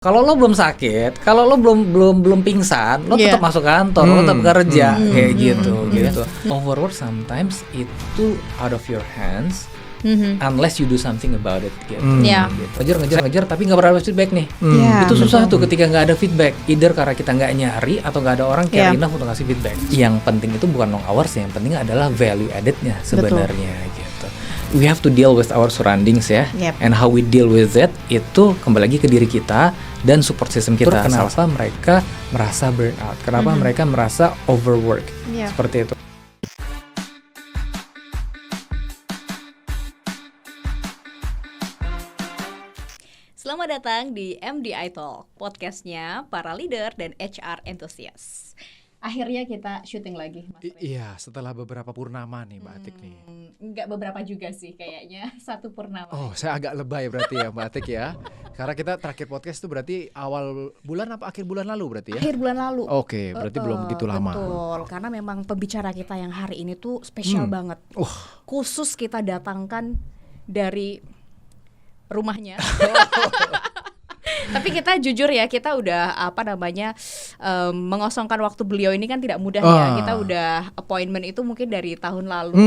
Kalau lo belum sakit, kalau lo belum pingsan, lo tetap masuk kantor, lo tetap kerja kayak gitu. Overwork sometimes itu out of your hands, unless you do something about it gitu. Ngejar tapi nggak pernah ada feedback nih. Itu susah tuh ketika nggak ada feedback. Either karena kita nggak nyari atau nggak ada orang care enough untuk kasih feedback. Yang penting itu bukan long hours, yang penting adalah value added-nya sebenarnya gitu. We have to deal with our surroundings ya, and how we deal with it itu kembali lagi ke diri kita dan support system kita. Kenapa mereka merasa burnout? Kenapa mereka merasa overwork? Seperti itu. Selamat datang di MDI Talk, podcastnya para leader dan HR enthusiast. Akhirnya kita syuting lagi, Mas Ray. Iya, setelah beberapa purnama nih Mbak Atik nih. Enggak beberapa juga sih kayaknya, satu purnama. Oh, saya agak lebay berarti ya Mbak Atik ya. Karena kita terakhir podcast itu berarti awal bulan apa akhir bulan lalu berarti ya? Akhir bulan lalu. Oke, berarti belum begitu lama. Betul, karena memang pembicara kita yang hari ini tuh spesial banget. Khusus kita datangkan dari rumahnya. Tapi kita jujur ya, kita udah mengosongkan waktu beliau ini kan tidak mudah ya. Kita udah appointment itu mungkin dari tahun lalu.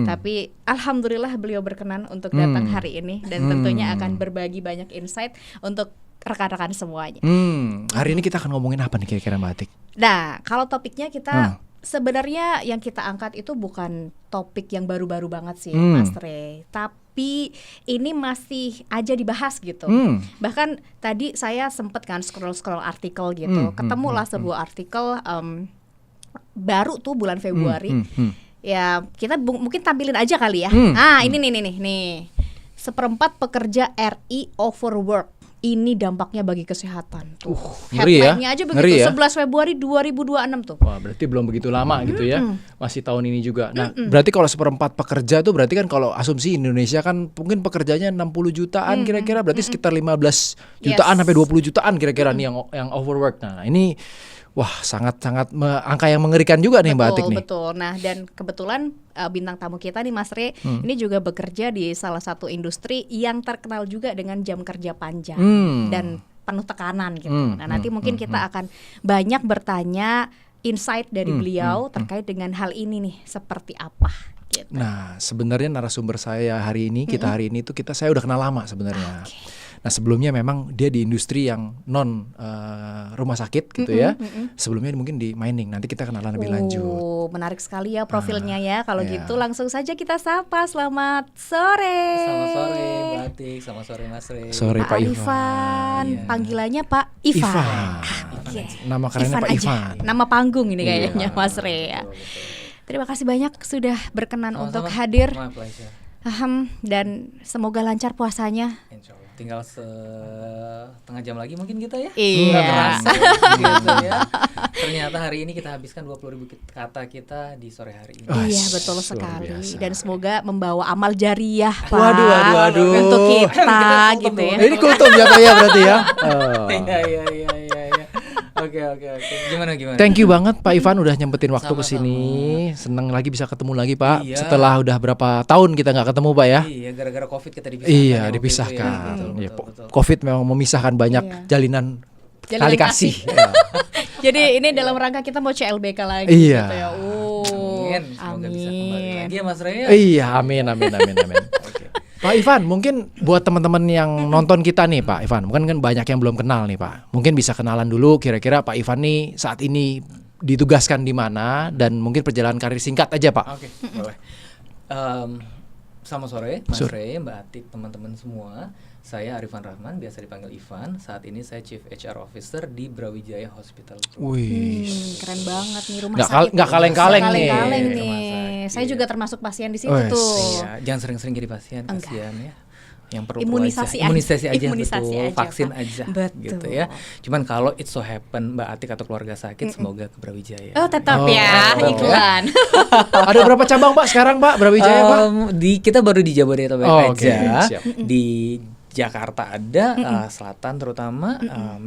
Tapi alhamdulillah beliau berkenan untuk datang hari ini dan tentunya akan berbagi banyak insight untuk rekan-rekan semuanya. Hari ini kita akan ngomongin apa nih kira-kira Mbak Atik? Nah, kalau topiknya kita sebenarnya yang kita angkat itu bukan topik yang baru-baru banget sih, Mas Ray. Tapi ini masih aja dibahas gitu. Bahkan tadi saya sempet kan scroll artikel gitu, ketemulah sebuah artikel baru tuh bulan Februari. Ya kita mungkin tampilin aja kali ya. Ini nih. 1/4 pekerja RI overwork. Ini dampaknya bagi kesehatan tuh. Headline-nya aja begitu, 11 Februari 2026 tuh. Wah, berarti belum begitu lama gitu ya. Masih tahun ini juga. Nah, berarti kalau 1/4 pekerja tuh berarti kan kalau asumsi Indonesia kan mungkin pekerjanya 60 jutaan kira-kira, berarti sekitar 15 jutaan sampai 20 jutaan kira-kira nih yang overwork. Nah, ini sangat-sangat angka yang mengerikan juga nih Mbak Atik nih. Betul. Nah, dan kebetulan bintang tamu kita nih Mas Ray ini juga bekerja di salah satu industri yang terkenal juga dengan jam kerja panjang dan penuh tekanan gitu. Nah, nanti mungkin kita akan banyak bertanya insight dari beliau terkait dengan hal ini nih, seperti apa gitu. Nah, sebenarnya narasumber saya hari ini, saya udah kenal lama sebenarnya. Nah, sebelumnya memang dia di industri yang non rumah sakit gitu ya. Sebelumnya mungkin di mining. Nanti kita kenalan lebih lanjut. Menarik sekali ya profilnya ya. Kalau gitu langsung saja kita sapa. Selamat sore. Selamat sore Mbak Atik, selamat sore Mas Ray. Sore Pak Ivan. Panggilannya Pak Ivan. Nama kerennya Pak Ivan. Nama panggung ini kayaknya Mas Ray ya. Terima kasih banyak sudah berkenan untuk hadir. Dan semoga lancar puasanya. Insya Allah. Tinggal setengah jam lagi mungkin kita ya. Iya. Terasa gitu ya. Ternyata hari ini kita habiskan 20.000 kata kita di sore hari ini. Iya, betul sekali. Dan semoga membawa amal jariah Pak. Waduh. Untuk kita gitu ya. Ini kultum jatuhnya berarti ya. Iya. Oke. Gimana? Thank you banget Pak Ivan udah nyempetin waktu ke sini. Seneng lagi bisa ketemu lagi Pak. Iya. Setelah udah berapa tahun kita nggak ketemu Pak ya. Iya, gara-gara Covid kita dipisahkan. Iya, dipisahkan. Ya. Betul. Covid memang memisahkan banyak jalinan tali kasih. Jadi ini dalam rangka kita mau CLBK lagi gitu ya. Semoga bisa kembali lagi ya Mas Ray. Iya, amin. Pak Ivan, mungkin buat teman-teman yang nonton kita nih Pak Ivan, mungkin kan banyak yang belum kenal nih Pak. Mungkin bisa kenalan dulu kira-kira Pak Ivan nih saat ini ditugaskan di mana dan mungkin perjalanan karir singkat aja Pak. Oke, boleh. Selamat sore Mas Ray, Mbak Atik, teman-teman semua. Saya Arifan Rahman, biasa dipanggil Ivan. Saat ini saya Chief HR Officer di Brawijaya Hospital. Keren banget nih rumah sakit. Nggak kaleng-kaleng nih. Saya juga termasuk pasien di situ tuh. Iya, jangan sering-sering jadi pasien, kasihan ya. Yang perlu imunisasi aja, vaksin aja gitu ya. Cuman kalau it so happen Mbak Atik atau keluarga sakit, semoga ke Brawijaya. Tetap ya, iklan. Ada berapa cabang Pak sekarang Pak Brawijaya Pak? Kita baru di Jabodetabek aja. Siap. Di Jakarta ada, selatan terutama,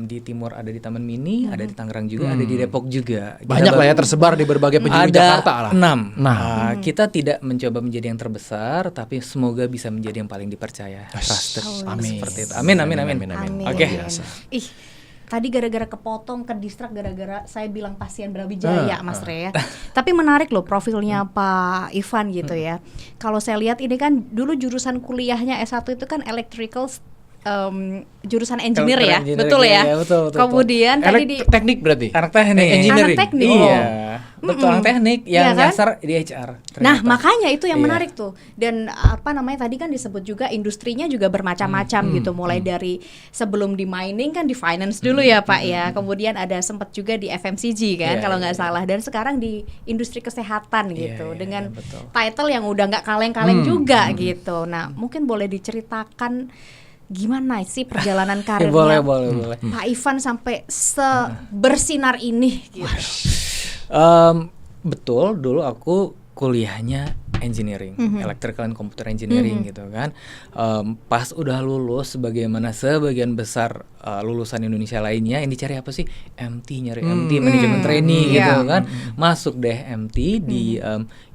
di timur ada di Taman Mini, ada di Tangerang juga, ada di Depok juga. Banyak lah ya tersebar di berbagai penjuru Jakarta lah. 6. Kita tidak mencoba menjadi yang terbesar, tapi semoga bisa menjadi yang paling dipercaya. Trusted. Amin. Seperti itu. Amin. Oke. tadi gara-gara kepotong, ke distrak gara-gara saya bilang pasien Brawijaya, Mas Re ya. Tapi menarik loh profilnya Pak Ivan gitu ya. Kalau saya lihat ini kan dulu jurusan kuliahnya S1 itu kan electrical, jurusan engineer ya, betul ya. Iya, betul. Kemudian tadi di teknik berarti. Anak teknik. Engineering. Anak teknik. Iya. Betul, anak teknik yang Iya kan? nyasar di HR. Ternyata. Nah, makanya itu yang Iya. menarik tuh. Dan apa namanya tadi kan disebut juga industrinya juga bermacam-macam gitu. Mulai dari sebelum di mining kan di finance dulu ya Pak ya. Kemudian ada sempat juga di FMCG kan Iya, kalau nggak iya. salah. Dan sekarang di industri kesehatan gitu. Iya, Dengan betul. title yang udah nggak kaleng-kaleng juga gitu. Nah, mungkin boleh diceritakan gimana sih perjalanan karirnya boleh. Pak Ivan sampai bersinar ini gitu. Betul, dulu aku kuliahnya engineering, electrical and computer engineering gitu kan. Pas udah lulus, sebagaimana sebagian besar lulusan Indonesia lainnya, yang dicari apa sih? MT, manajemen trainee gitu kan. Masuk deh MT di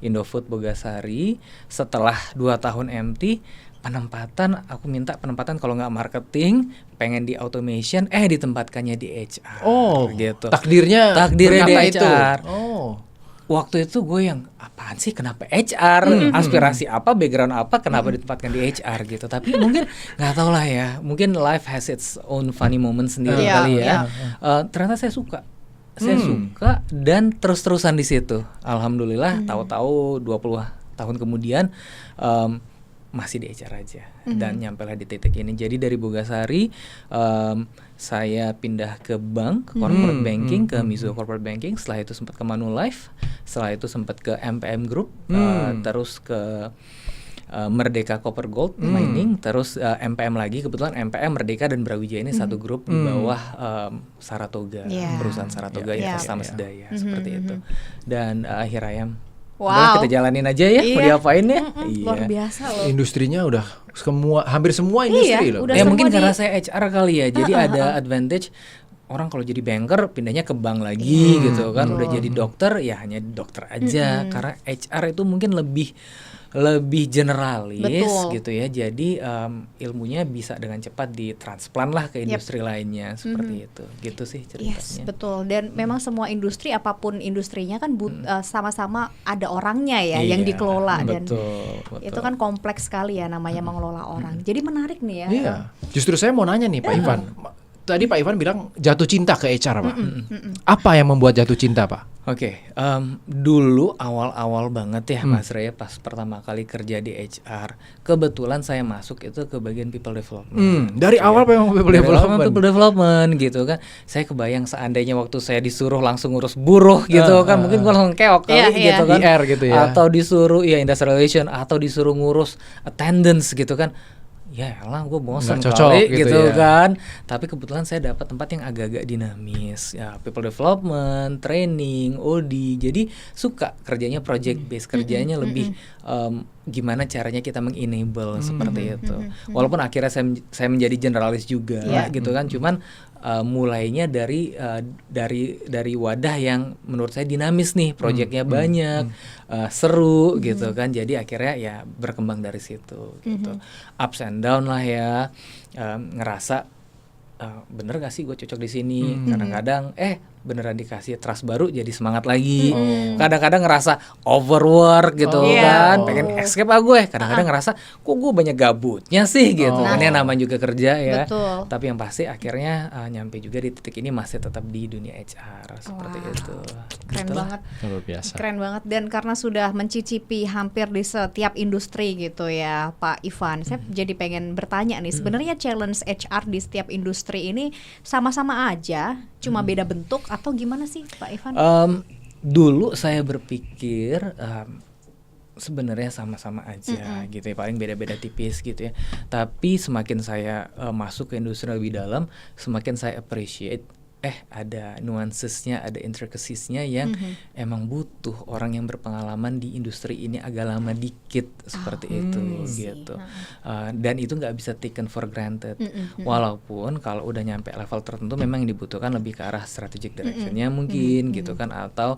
Indofood Bogasari. Setelah 2 tahun MT, aku minta penempatan kalau nggak marketing, pengen di automation, ditempatkannya di HR. Gitu. Takdirnya di berkata HR. Oh. Waktu itu gue yang apaan sih, kenapa HR, aspirasi apa, background apa, kenapa ditempatkan di HR gitu. Tapi mungkin nggak tahu lah ya, mungkin life has its own funny moments sendiri kali ya. Ternyata saya suka. Saya suka dan terus-terusan di situ. Alhamdulillah, tahu-tahu 20 tahun kemudian masih di HR aja dan nyampelah di titik ini. Jadi dari Bogasari saya pindah ke bank, corporate banking, ke Mizuho Corporate Banking. Setelah itu sempat ke Manulife, setelah itu sempat ke MPM Group, terus ke Merdeka Copper Gold Mining, terus MPM lagi. Kebetulan MPM, Merdeka dan Brawijaya ini satu grup di bawah Saratoga, perusahaan Saratoga Investama Sedaya seperti itu. Dan akhir ayam. Udah, kita jalanin aja ya, mau diapain ya? Luar biasa loh. Industrinya udah hampir semua industri loh. udah Mungkin semua karena saya HR kali ya, jadi ada advantage. Orang kalau jadi banker pindahnya ke bank lagi gitu kan. Udah jadi dokter ya hanya dokter aja. Karena HR itu mungkin lebih generalis gitu ya. Jadi ilmunya bisa dengan cepat ditransplant lah ke industri lainnya seperti itu. Gitu sih ceritanya. Yes, betul. Dan memang semua industri, apapun industrinya kan sama-sama ada orangnya ya yang dikelola. Dan itu kan kompleks sekali ya namanya mengelola orang. Jadi menarik nih ya. Iya. Justru saya mau nanya nih Pak Ivan. Tadi Pak Ivan bilang jatuh cinta ke HR Pak. Apa yang membuat jatuh cinta Pak? Oke, dulu awal-awal banget ya Mas Raya, pas pertama kali kerja di HR, kebetulan saya masuk itu ke bagian people development. Dari awal memang people development gitu kan. Saya kebayang seandainya waktu saya disuruh langsung ngurus buruh gitu kan, mungkin gue langsung keok kali gitu kan. IR gitu ya. Atau disuruh industrial relation, atau disuruh ngurus attendance gitu kan. Ya elah, gue bosan kali gitu kan. Tapi kebetulan saya dapat tempat yang agak-agak dinamis ya, people development, training, OD. Jadi suka kerjanya project based, kerjanya lebih gimana caranya kita mengenable seperti itu. Walaupun akhirnya saya menjadi generalis juga gitu kan. Cuman mulainya dari wadah yang menurut saya dinamis nih, projectnya banyak, seru gitu kan. Jadi akhirnya ya berkembang dari situ gitu. Ups and down lah ya, ngerasa bener gak sih gue cocok di sini. Kadang-kadang beneran dikasih trust baru jadi semangat lagi. Kadang-kadang ngerasa overwork gitu kan, pengen escape gue. Kadang-kadang ngerasa kok gue banyak gabutnya sih gitu. Kan ya namanya juga kerja ya. Betul. Tapi yang pasti akhirnya nyampe juga di titik ini masih tetap di dunia HR seperti itu. Keren banget. Luar biasa. Keren banget. Dan karena sudah mencicipi hampir di setiap industri gitu ya Pak Ivan, saya jadi pengen bertanya nih, sebenarnya challenge HR di setiap industri ini sama-sama aja, cuma beda bentuk atau gimana sih Pak Ivan? Dulu saya berpikir sebenarnya sama-sama aja gitu ya, paling beda-beda tipis gitu ya. Tapi semakin saya masuk ke industri lebih dalam, semakin saya appreciate ada nuansesnya, ada intricacies-nya yang emang butuh orang yang berpengalaman di industri ini agak lama dikit seperti itu gitu. Dan itu nggak bisa taken for granted. Walaupun kalau udah nyampe level tertentu memang yang dibutuhkan lebih ke arah strategic direction-nya mungkin gitu kan, atau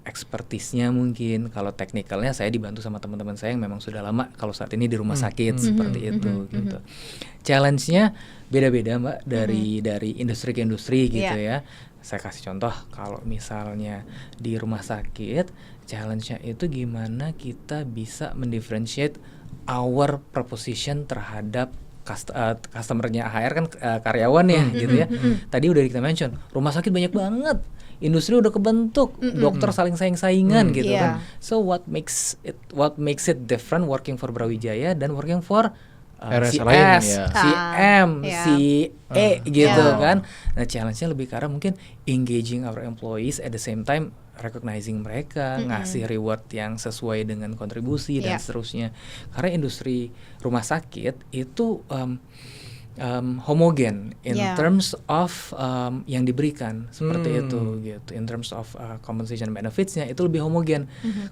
expertise-nya mungkin. Kalau teknikalnya saya dibantu sama teman-teman saya yang memang sudah lama kalau saat ini di rumah sakit seperti itu gitu. Challenge-nya beda-beda Mbak dari industri ke industri gitu ya. Saya kasih contoh, kalau misalnya di rumah sakit, challenge-nya itu gimana kita bisa mendifferentiate our proposition terhadap customer-nya HR kan karyawan ya gitu ya. Tadi udah kita mention, rumah sakit banyak banget, industri udah kebentuk, dokter saling saing-saingan gitu kan. So what makes it different working for Brawijaya dan working for si S, si M, si E gitu kan. Nah challenge-nya lebih ke arah mungkin engaging our employees at the same time recognizing mereka, ngasih reward yang sesuai dengan kontribusi dan seterusnya. Karena industri rumah sakit itu homogen in terms of yang diberikan seperti itu gitu. In terms of compensation benefits-nya itu lebih homogen.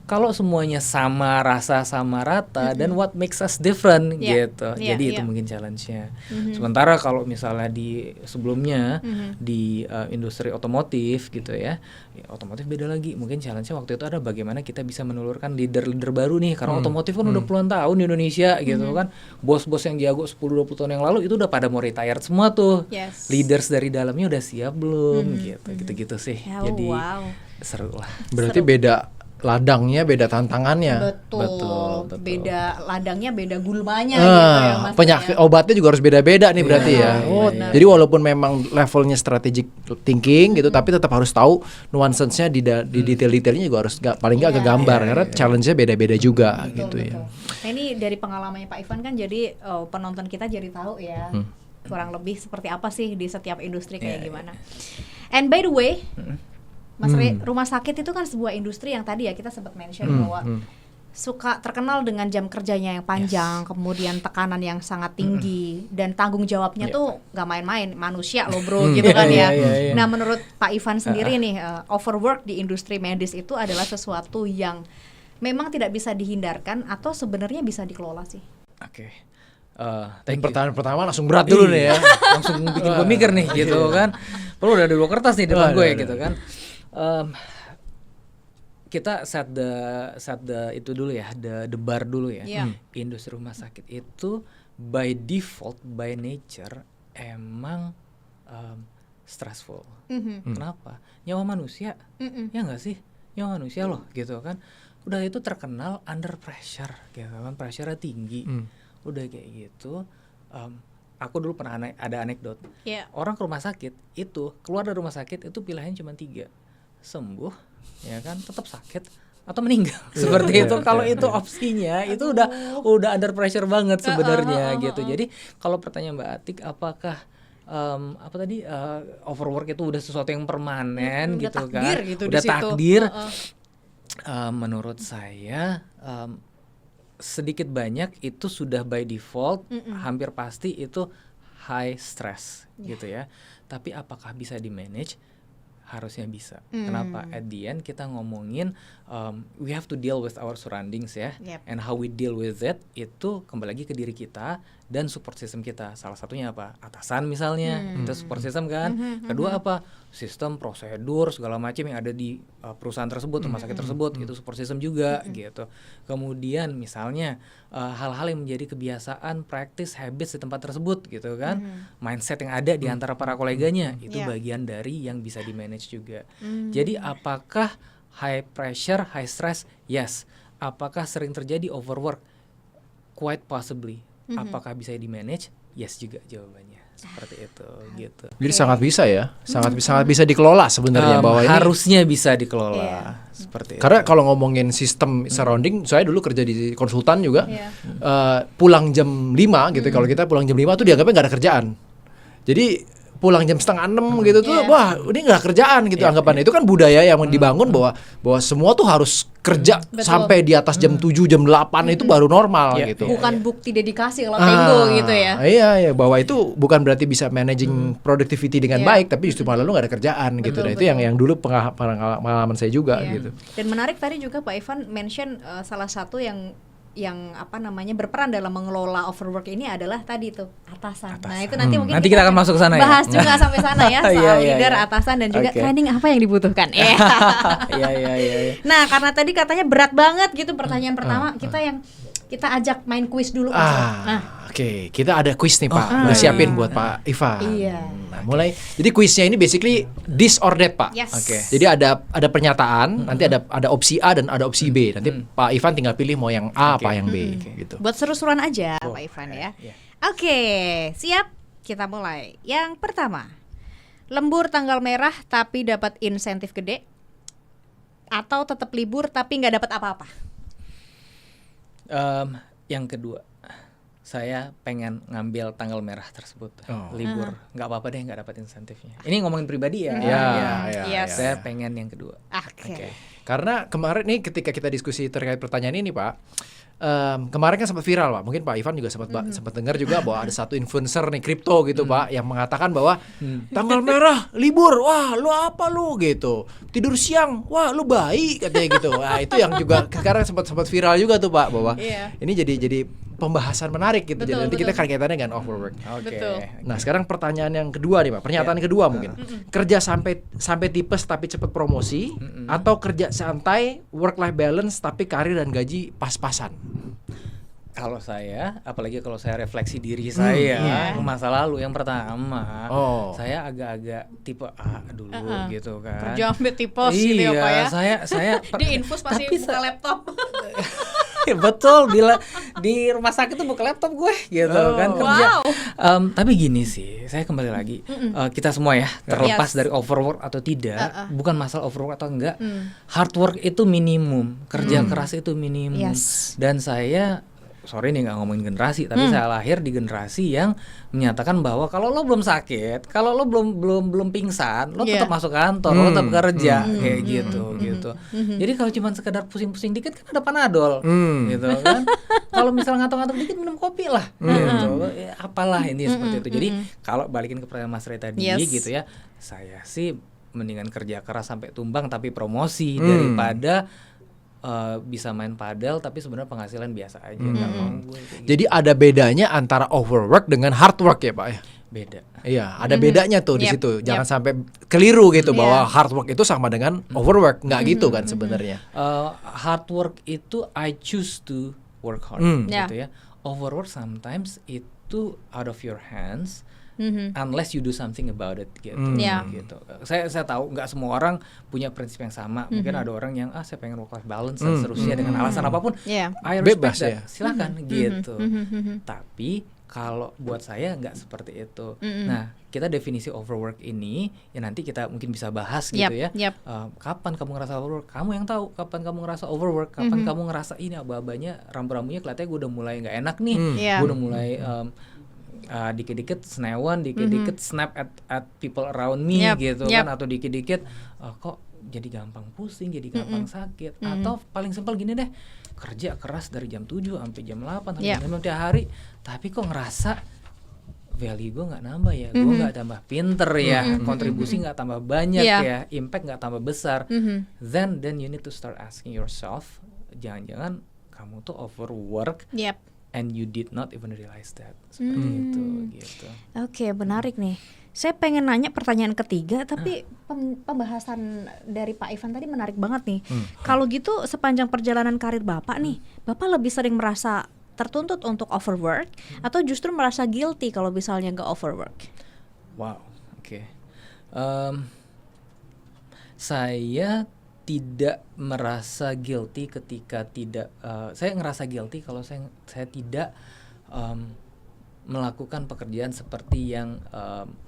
Kalau semuanya sama rasa, sama rata, then what makes us different gitu. Jadi itu mungkin challenge-nya. Sementara kalau misalnya di sebelumnya di industri otomotif gitu ya, otomotif beda lagi. Mungkin challenge-nya waktu itu ada bagaimana kita bisa menelurkan leader-leader baru nih, karena otomotif kan udah puluhan tahun di Indonesia gitu kan. Bos-bos yang jago 10-20 tahun yang lalu itu udah pada mau retired semua tuh. Leaders dari dalamnya udah siap belum gitu-gitu sih. Jadi seru lah. Berarti beda ladangnya, beda tantangannya. Betul. Beda ladangnya, beda gulmanya gitu ya Mas. Penyakit obatnya juga harus beda-beda nih berarti ya. Jadi walaupun memang levelnya strategic thinking gitu, tapi tetap harus tahu nuansenya di detail-detailnya juga harus paling nggak kegambar karena challenge-nya beda-beda juga gitu ya. Nah ini dari pengalamannya Pak Ivan kan jadi penonton kita jadi tahu ya kurang lebih seperti apa sih di setiap industri kayak gimana. And by the way, Mas Ray, rumah sakit itu kan sebuah industri yang tadi ya kita sempat mention bahwa suka terkenal dengan jam kerjanya yang panjang, kemudian tekanan yang sangat tinggi dan tanggung jawabnya tuh gak main-main, manusia loh bro gitu kan ya. Nah menurut Pak Ivan sendiri nih, overwork di industri medis itu adalah sesuatu yang memang tidak bisa dihindarkan atau sebenarnya bisa dikelola sih? Pertanyaan pertama langsung berat dulu nih ya. Langsung bikin gue mikir nih gitu kan. Perlu udah ada 2 kertas nih depan gue gitu kan. Kita set the itu dulu ya, the bar dulu ya. Industri rumah sakit itu by default, by nature emang stressful. Kenapa? Nyawa manusia, ya nggak sih? Nyawa manusia loh, gitu kan. Udah itu terkenal under pressure, gitu kan. Pressure-nya tinggi. Udah kayak gitu. Aku dulu pernah ada anekdot. Orang ke rumah sakit itu keluar dari rumah sakit itu pilihannya cuma 3. Sembuh, ya kan, tetap sakit atau meninggal. Seperti itu. Kalau itu opsinya itu udah under pressure banget sebenarnya gitu. Jadi kalau pertanyaan Mbak Atik apakah overwork itu udah sesuatu yang permanen gitu kan? Gitu udah takdir. Menurut saya sedikit banyak itu sudah by default, hampir pasti itu high stress gitu ya. Tapi apakah bisa di manage? Harusnya bisa. Kenapa? At the end kita ngomongin we have to deal with our surroundings ya. And how we deal with it itu kembali lagi ke diri kita dan support system kita. Salah satunya apa? Atasan misalnya, itu support system kan. Kedua apa? Sistem, prosedur, segala macam yang ada di perusahaan tersebut, rumah sakit tersebut, itu support system juga gitu. Kemudian misalnya hal-hal yang menjadi kebiasaan, practice, habits di tempat tersebut gitu kan. Mindset yang ada di antara para koleganya, itu bagian dari yang bisa di-manage juga. Jadi apakah high pressure, high stress? Yes. Apakah sering terjadi overwork? Quite possibly. Apakah bisa di-manage? Yes juga jawabannya. Seperti itu gitu. Jadi sangat bisa ya. Sangat bisa dikelola sebenarnya bahwa harusnya bisa dikelola seperti karena itu. Kalau ngomongin sistem surrounding, saya dulu kerja di konsultan juga. Pulang jam 5 gitu. Kalau kita pulang jam 5 tuh dianggapnya enggak ada kerjaan. Jadi pulang jam 5:30 gitu tuh wah ini nggak kerjaan gitu anggapannya. Itu kan budaya yang dibangun bahwa semua tuh harus kerja sampai di atas jam 7 jam 8 itu baru normal gitu. Bukan bukti dedikasi kalau Tenggo gitu ya. Iya bahwa itu bukan berarti bisa managing productivity dengan baik, tapi justru malah lu nggak ada kerjaan gitu. Nah itu yang dulu pengalaman saya juga gitu. Dan menarik tadi juga Pak Ivan mention salah satu yang yang berperan dalam mengelola overwork ini adalah tadi tuh atasan. Nah itu nanti mungkin kita akan masuk sana bahas juga sampai sana ya soal leader, atasan dan juga Okay. training apa yang dibutuhkan. Iya. Nah karena tadi katanya berat banget gitu pertanyaan pertama kita ajak main kuis dulu aja. Oke, kita ada kuis nih Pak. Udah siapin buat Pak Ivan. Iya. Nah, mulai. Jadi kuisnya ini basically this or that Pak. Yes. Oke. Jadi ada pernyataan, nanti ada opsi A dan ada opsi B. Nanti Pak Ivan tinggal pilih mau yang A apa yang B gitu. Buat seru-seruan aja Pak Ivan ya. Oke, siap. Kita mulai. Yang pertama, lembur tanggal merah tapi dapat insentif gede, atau tetap libur tapi nggak dapat apa-apa? Yang kedua, saya pengen ngambil tanggal merah tersebut, libur, nggak apa-apa deh nggak dapat insentifnya. Ini ngomongin pribadi ya. Yes. Saya pengen yang kedua. Oke. Karena kemarin nih ketika kita diskusi terkait pertanyaan ini Pak, kemarin kan sempat viral Pak. Mungkin Pak Ivan juga sempat dengar juga bahwa ada satu influencer nih kripto gitu Pak yang mengatakan bahwa tanggal merah libur, wah lu apa lu gitu. Tidur siang, wah lu bayi katanya gitu. Nah, itu yang juga sekarang sempat viral juga tuh Pak bahwa ini jadi pembahasan menarik gitu. Jadi nanti kita akan kaitannya dengan overwork. Betul. Nah, sekarang pertanyaan yang kedua nih Pak. Pernyataan kedua mungkin. Kerja sampai tipes tapi cepat promosi atau kerja santai, work life balance tapi karir dan gaji pas-pasan. Kalau saya, apalagi kalau saya refleksi diri saya masa lalu, yang pertama, saya agak-agak tipe A dulu gitu kan. Kerja sampai tipes gitu ya Pak ya. Saya Di infus pasti buka laptop. Betul, bila di rumah sakit tuh buka laptop gue gitu kan kerja. Tapi gini sih, saya kembali lagi, kita semua ya terlepas dari overwork atau tidak, bukan masalah overwork atau enggak, hard work itu minimum, kerja keras itu minimum. Dan saya sorry nih nggak ngomongin generasi, tapi saya lahir di generasi yang menyatakan bahwa kalau lo belum sakit, kalau lo belum pingsan, lo tetap masuk kantor, lo tetap kerja kayak gitu. Jadi kalau cuma sekedar pusing-pusing dikit kan ada Panadol, gitu kan. Kalau misalnya ngantuk-ngantuk dikit minum kopi lah, gitu. Apalah ini seperti itu. Jadi kalau balikin ke pertanyaan Mas Ray tadi, gitu ya, saya sih mendingan kerja keras sampai tumbang tapi promosi daripada bisa main padel tapi sebenarnya penghasilan biasa aja. Nggak mau gue kayak gitu. Jadi ada bedanya antara overwork dengan hard work ya Pak ya? Beda. Iya, ada bedanya tuh di situ. Jangan sampai keliru gitu bahwa hard work itu sama dengan overwork. Nggak gitu kan sebenarnya. Hard work itu I choose to work hard gitu ya. Overwork sometimes itu out of your hands. Unless you do something about it gitu. Gitu. Saya tahu nggak semua orang punya prinsip yang sama. Mungkin ada orang yang saya pengen work life balance dan seterusnya dengan alasan apapun. I respect Bebas that. ya. Silakan gitu. Tapi kalau buat saya nggak seperti itu. Nah, kita definisi overwork ini ya nanti kita mungkin bisa bahas gitu ya. Kapan kamu ngerasa overwork? Kamu yang tahu kapan kamu ngerasa overwork. Kapan kamu ngerasa ini aba-abanya rambu-rambunya kelihatannya gue udah mulai nggak enak nih. Gue udah mulai dikit-dikit senewan, dikit-dikit snap at people around me gitu kan, atau dikit-dikit kok jadi gampang pusing, jadi gampang sakit, atau paling simpel gini deh, kerja keras dari jam 7 sampai jam 8 sampai jam 9 tiap hari, tapi kok ngerasa value gue nggak nambah ya, gue nggak tambah pinter ya, kontribusi nggak tambah banyak ya, impact nggak tambah besar, then you need to start asking yourself, jangan-jangan kamu tuh overwork. And you did not even realize that. Seperti itu gitu. Oke, menarik nih. Saya pengen nanya pertanyaan ketiga, tapi pembahasan dari Pak Ivan tadi menarik banget nih. Kalau gitu sepanjang perjalanan karir Bapak nih, Bapak lebih sering merasa tertuntut untuk overwork atau justru merasa guilty kalau misalnya nggak overwork? Wow, oke. Saya tidak merasa guilty ketika tidak saya ngerasa guilty kalau saya tidak melakukan pekerjaan seperti yang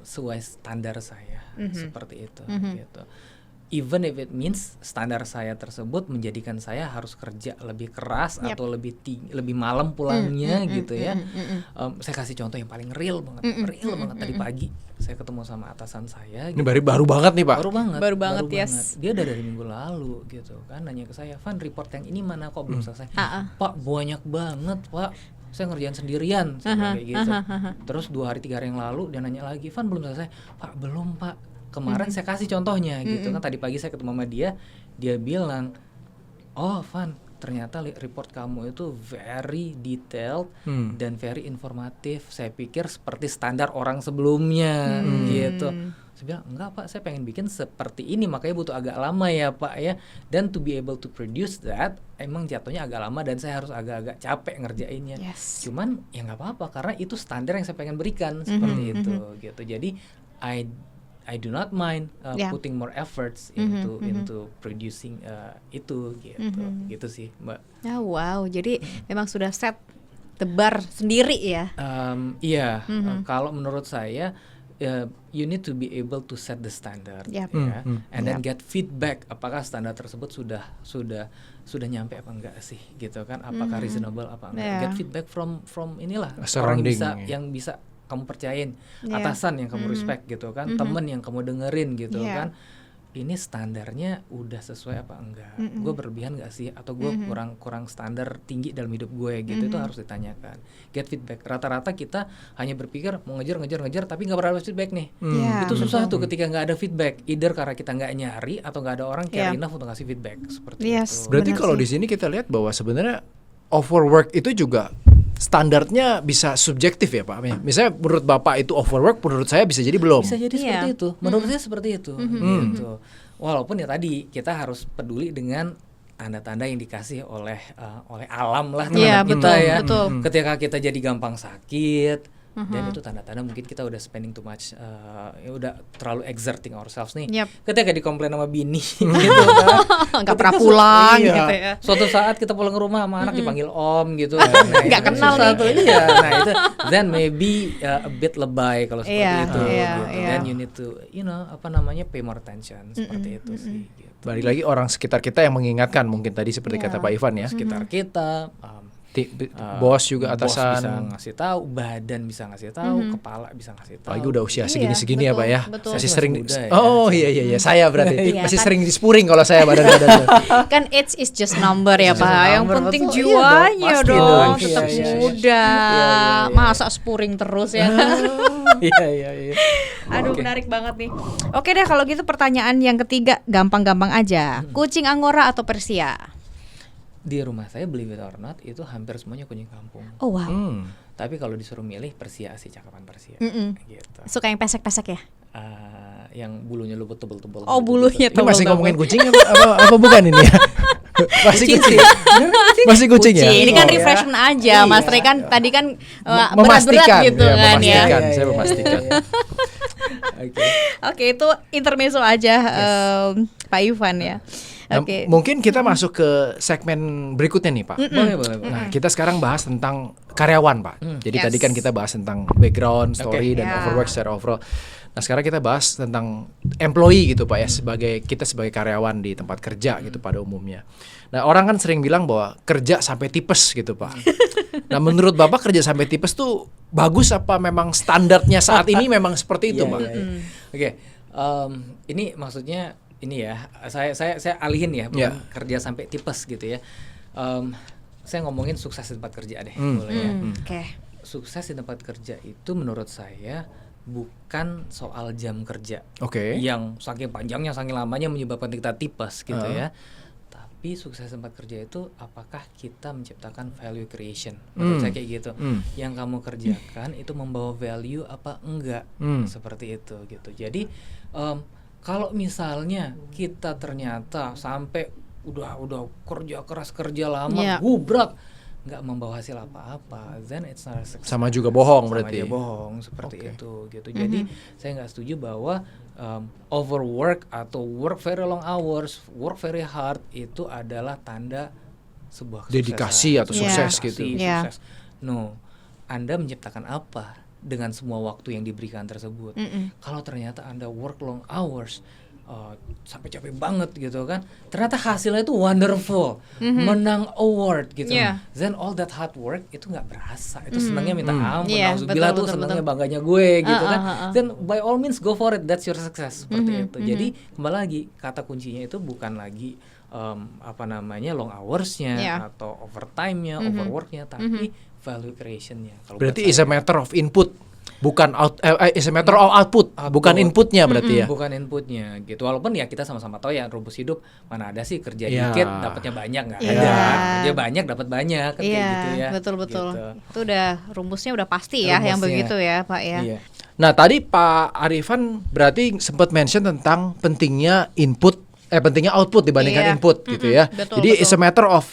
sesuai standar saya, seperti itu gitu. Even if it means standar saya tersebut menjadikan saya harus kerja lebih keras atau lebih malam pulangnya gitu ya. Saya kasih contoh yang paling real banget tadi pagi saya ketemu sama atasan saya. Ini baru banget nih Pak. Baru banget. Dia udah dari minggu lalu gitu kan, nanya ke saya, Van report yang ini mana kok belum selesai? Pak banyak banget Pak. Saya ngerjain sendirian kayak gitu. Terus 2 hari 3 hari yang lalu dia nanya lagi, Van belum selesai? Pak belum Pak. Kemarin saya kasih contohnya gitu kan, tadi pagi saya ketemu sama dia bilang, oh Van ternyata report kamu itu very detailed dan very informatif. Saya pikir seperti standar orang sebelumnya gitu. Saya bilang, enggak Pak, saya pengen bikin seperti ini, makanya butuh agak lama ya Pak ya. Dan to be able to produce that, emang jatuhnya agak lama dan saya harus agak-agak capek ngerjainnya. Cuman ya nggak apa-apa, karena itu standar yang saya pengen berikan seperti itu gitu. Jadi I do not mind putting more efforts into producing itu gitu. Gitu sih Mbak. Wow, jadi memang sudah set tebar sendiri ya? Iya, kalau menurut saya you need to be able to set the standard, and then get feedback. Apakah standar tersebut sudah nyampe apa enggak sih, gitu kan? Apakah reasonable apa enggak? Get feedback from inilah orang yang bisa kamu percayain, atasan yang kamu respect gitu kan, temen yang kamu dengerin gitu kan. Ini standarnya udah sesuai apa enggak? Gue berlebihan nggak sih? Atau gue kurang standar tinggi dalam hidup gue gitu? Itu harus ditanyakan. Get feedback. Rata-rata kita hanya berpikir mau ngejar, tapi nggak pernah ada feedback nih. Itu susah tuh ketika nggak ada feedback. Either karena kita nggak nyari atau nggak ada orang care enough untuk ngasih feedback seperti itu. Berarti kalau di sini kita lihat bahwa sebenarnya overwork itu juga standarnya bisa subjektif ya Pak. Misalnya menurut Bapak itu overwork, menurut saya bisa jadi belum. Bisa jadi seperti itu. Menurut saya seperti itu. Gitu. Walaupun ya tadi kita harus peduli dengan tanda-tanda yang dikasih oleh alam lah terhadap kita ya. Ketika kita jadi gampang sakit, dan itu tanda-tanda mungkin kita udah spending too much, udah terlalu exerting ourselves nih. Ketika dikomplain sama bini gitu kan, nggak pernah pulang gitu ya. Suatu saat kita pulang ke rumah sama anak dipanggil om gitu kan, nggak kenal nih. Nah itu then maybe a bit lebay kalau seperti itu gitu. Then you need to pay more attention seperti itu sih gitu. Balik lagi orang sekitar kita yang mengingatkan, mungkin tadi seperti kata Pak Ivan ya, sekitar kita, bos juga atasan, bos bisa ngasih tahu, badan bisa ngasih tahu, kepala bisa ngasih tahu. Lagi udah usia segini-segini ya Pak ya. Masih sering ya. Iya saya berarti masih sering dispuring kalau saya badan-badan. Kan age is just number ya Pak. Yang penting jiwanya dong tetap muda. Masa spuring terus ya. Iya. Aduh, menarik banget nih. Oke deh, kalau gitu pertanyaan yang ketiga gampang-gampang aja. Kucing Angora atau Persia? Di rumah saya, believe it or not, itu hampir semuanya kucing kampung. Oh wow. Tapi kalau disuruh milih, Persia sih, cakapan Persia. Gitu. Suka yang pesek-pesek ya? Yang bulunya lembut tebel-tebel. Oh, bulunya tebel. Ini masih ngomongin kucing apa bukan ini ya? Masih kucing. Masih kucing ya? Ini kan refreshment aja, Mas Rey kan tadi kan memastikan gitu kan ya. Saya memastikan. Oke, itu intermezzo aja, Pak Ivan ya. Nah, mungkin kita masuk ke segmen berikutnya nih Pak. Boleh. Nah, kita sekarang bahas tentang karyawan Pak. Jadi tadi kan kita bahas tentang background, story, dan overwork secara overall. Nah sekarang kita bahas tentang employee gitu Pak ya, sebagai karyawan di tempat kerja gitu pada umumnya. Nah orang kan sering bilang bahwa kerja sampai tipes gitu Pak. Nah menurut Bapak kerja sampai tipes tuh bagus apa memang standarnya saat ini memang seperti itu Pak? Oke, ini maksudnya ini ya, saya alihin ya, bukan kerja sampai tipes gitu ya. Saya ngomongin sukses di tempat kerja deh, boleh ya. Sukses di tempat kerja itu menurut saya bukan soal jam kerja, yang saking panjangnya, saking lamanya menyebabkan kita tipes gitu ya. Tapi sukses di tempat kerja itu apakah kita menciptakan value creation? Menurut saya kayak gitu. Yang kamu kerjakan itu membawa value apa enggak? Seperti itu gitu. Jadi kalau misalnya kita ternyata sampai udah kerja keras, kerja lama, gubrak, nggak membawa hasil apa-apa, then it's not a success. Sama juga bohong berarti. Sama aja bohong seperti itu gitu. Jadi saya nggak setuju bahwa overwork atau work very long hours, work very hard itu adalah tanda sebuah dedikasi atau sukses gitu. Sukses. No, Anda menciptakan apa dengan semua waktu yang diberikan tersebut? Kalau ternyata Anda work long hours, sampai capek banget gitu kan, ternyata hasilnya itu wonderful, menang award gitu, then all that hard work itu nggak berasa, itu senangnya minta ampun, nauzubillah tuh senangnya bangganya gue gitu kan, then by all means go for it, that's your success seperti itu. Jadi kembali lagi kata kuncinya itu bukan lagi long hoursnya atau overtime-nya, overwork-nya, tapi value creation-nya. Berarti is a matter of input. Bukan is a matter of output, bukan inputnya berarti ya. Bukan inputnya gitu. Walaupun ya kita sama-sama tahu ya rumus hidup mana ada sih kerja dikit dapatnya banyak, nggak ada. Kerja banyak dapat banyak kan kayak gitu ya. Betul. Gitu. Itu udah rumusnya udah pasti ya yang begitu ya Pak ya. Iya. Nah tadi Pak Arifan berarti sempat mention tentang pentingnya pentingnya output dibandingkan input gitu ya. Jadi it's a matter of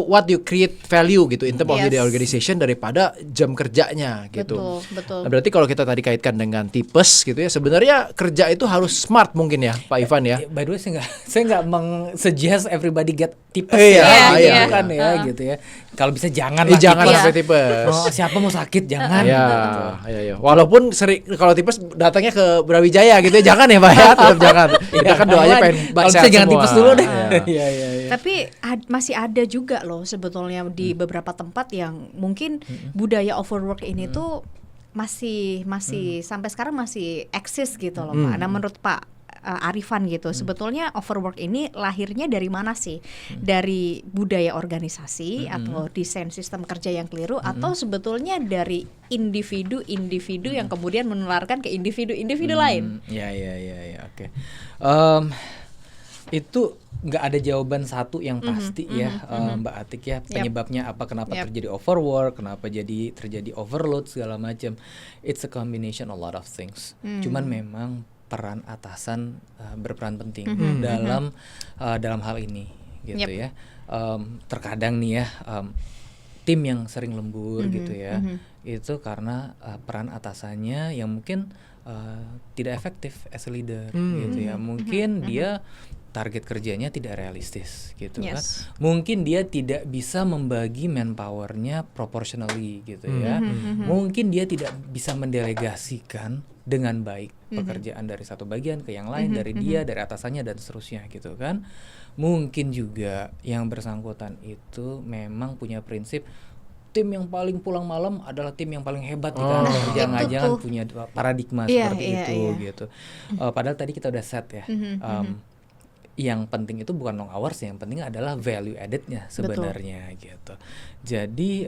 what you create value gitu in terms of the organization daripada jam kerjanya gitu. Betul. Nah, berarti kalau kita tadi kaitkan dengan tipes gitu ya, sebenarnya kerja itu harus smart mungkin ya Pak Ivan ya. By the way saya nggak suggest everybody get tipes kan gitu ya. Kalau bisa jangan lah. Jangan sampai tipes. Siapa mau sakit jangan. Iya. Walaupun sering kalau tipes datangnya ke Brawijaya gitu ya, jangan ya Pak ya, tetap jangan. Kita kan doanya pengen sehat jangan semua. tipes dulu deh. Iya. Tapi masih ada juga loh sebetulnya di beberapa tempat yang mungkin budaya overwork ini tuh masih sampai sekarang masih eksis gitu loh Pak. Nah menurut Pak Arifan gitu, sebetulnya overwork ini lahirnya dari mana sih? Dari budaya organisasi atau desain sistem kerja yang keliru, atau sebetulnya dari individu yang kemudian menularkan ke individu lain? Ya, oke. Itu nggak ada jawaban satu yang pasti Mbak Atik ya, penyebabnya apa, kenapa terjadi overwork, kenapa terjadi overload segala macam. It's a combination a lot of things. Cuman memang peran atasan berperan penting dalam hal ini gitu ya. Terkadang nih ya tim yang sering lembur gitu ya, itu karena peran atasannya yang mungkin tidak efektif as a leader gitu ya. Mungkin dia target kerjanya tidak realistis gitu kan. Mungkin dia tidak bisa membagi manpowernya proportionally gitu ya. Mungkin dia tidak bisa mendelegasikan dengan baik pekerjaan dari satu bagian ke yang lain, dari dia, dari atasannya dan seterusnya gitu kan. Mungkin juga yang bersangkutan itu memang punya prinsip tim yang paling pulang malam adalah tim yang paling hebat di kantor. Jangan punya paradigma seperti itu gitu. Padahal tadi kita udah set ya. Yang penting itu bukan long hours, yang penting adalah value added-nya sebenarnya gitu. Jadi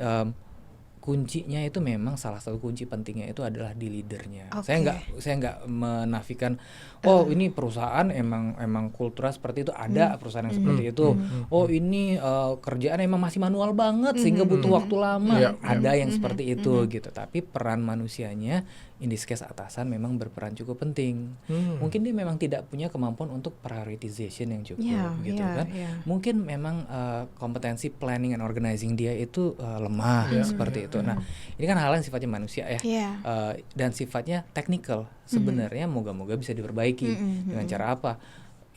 kuncinya itu memang salah satu kunci pentingnya itu adalah di leadernya. Saya nggak menafikan ini perusahaan emang kultural seperti itu, ada perusahaan yang seperti itu. Ini kerjaan emang masih manual banget sehingga butuh waktu lama. Ada yang seperti itu gitu. Tapi peran manusianya, in this case atasan, memang berperan cukup penting. Mungkin dia memang tidak punya kemampuan untuk prioritization yang cukup gitu kan. Mungkin memang kompetensi planning and organizing dia itu lemah seperti itu. Nah, ini kan hal yang sifatnya manusia ya, dan sifatnya technical. Sebenarnya moga-moga bisa diperbaiki dengan cara apa?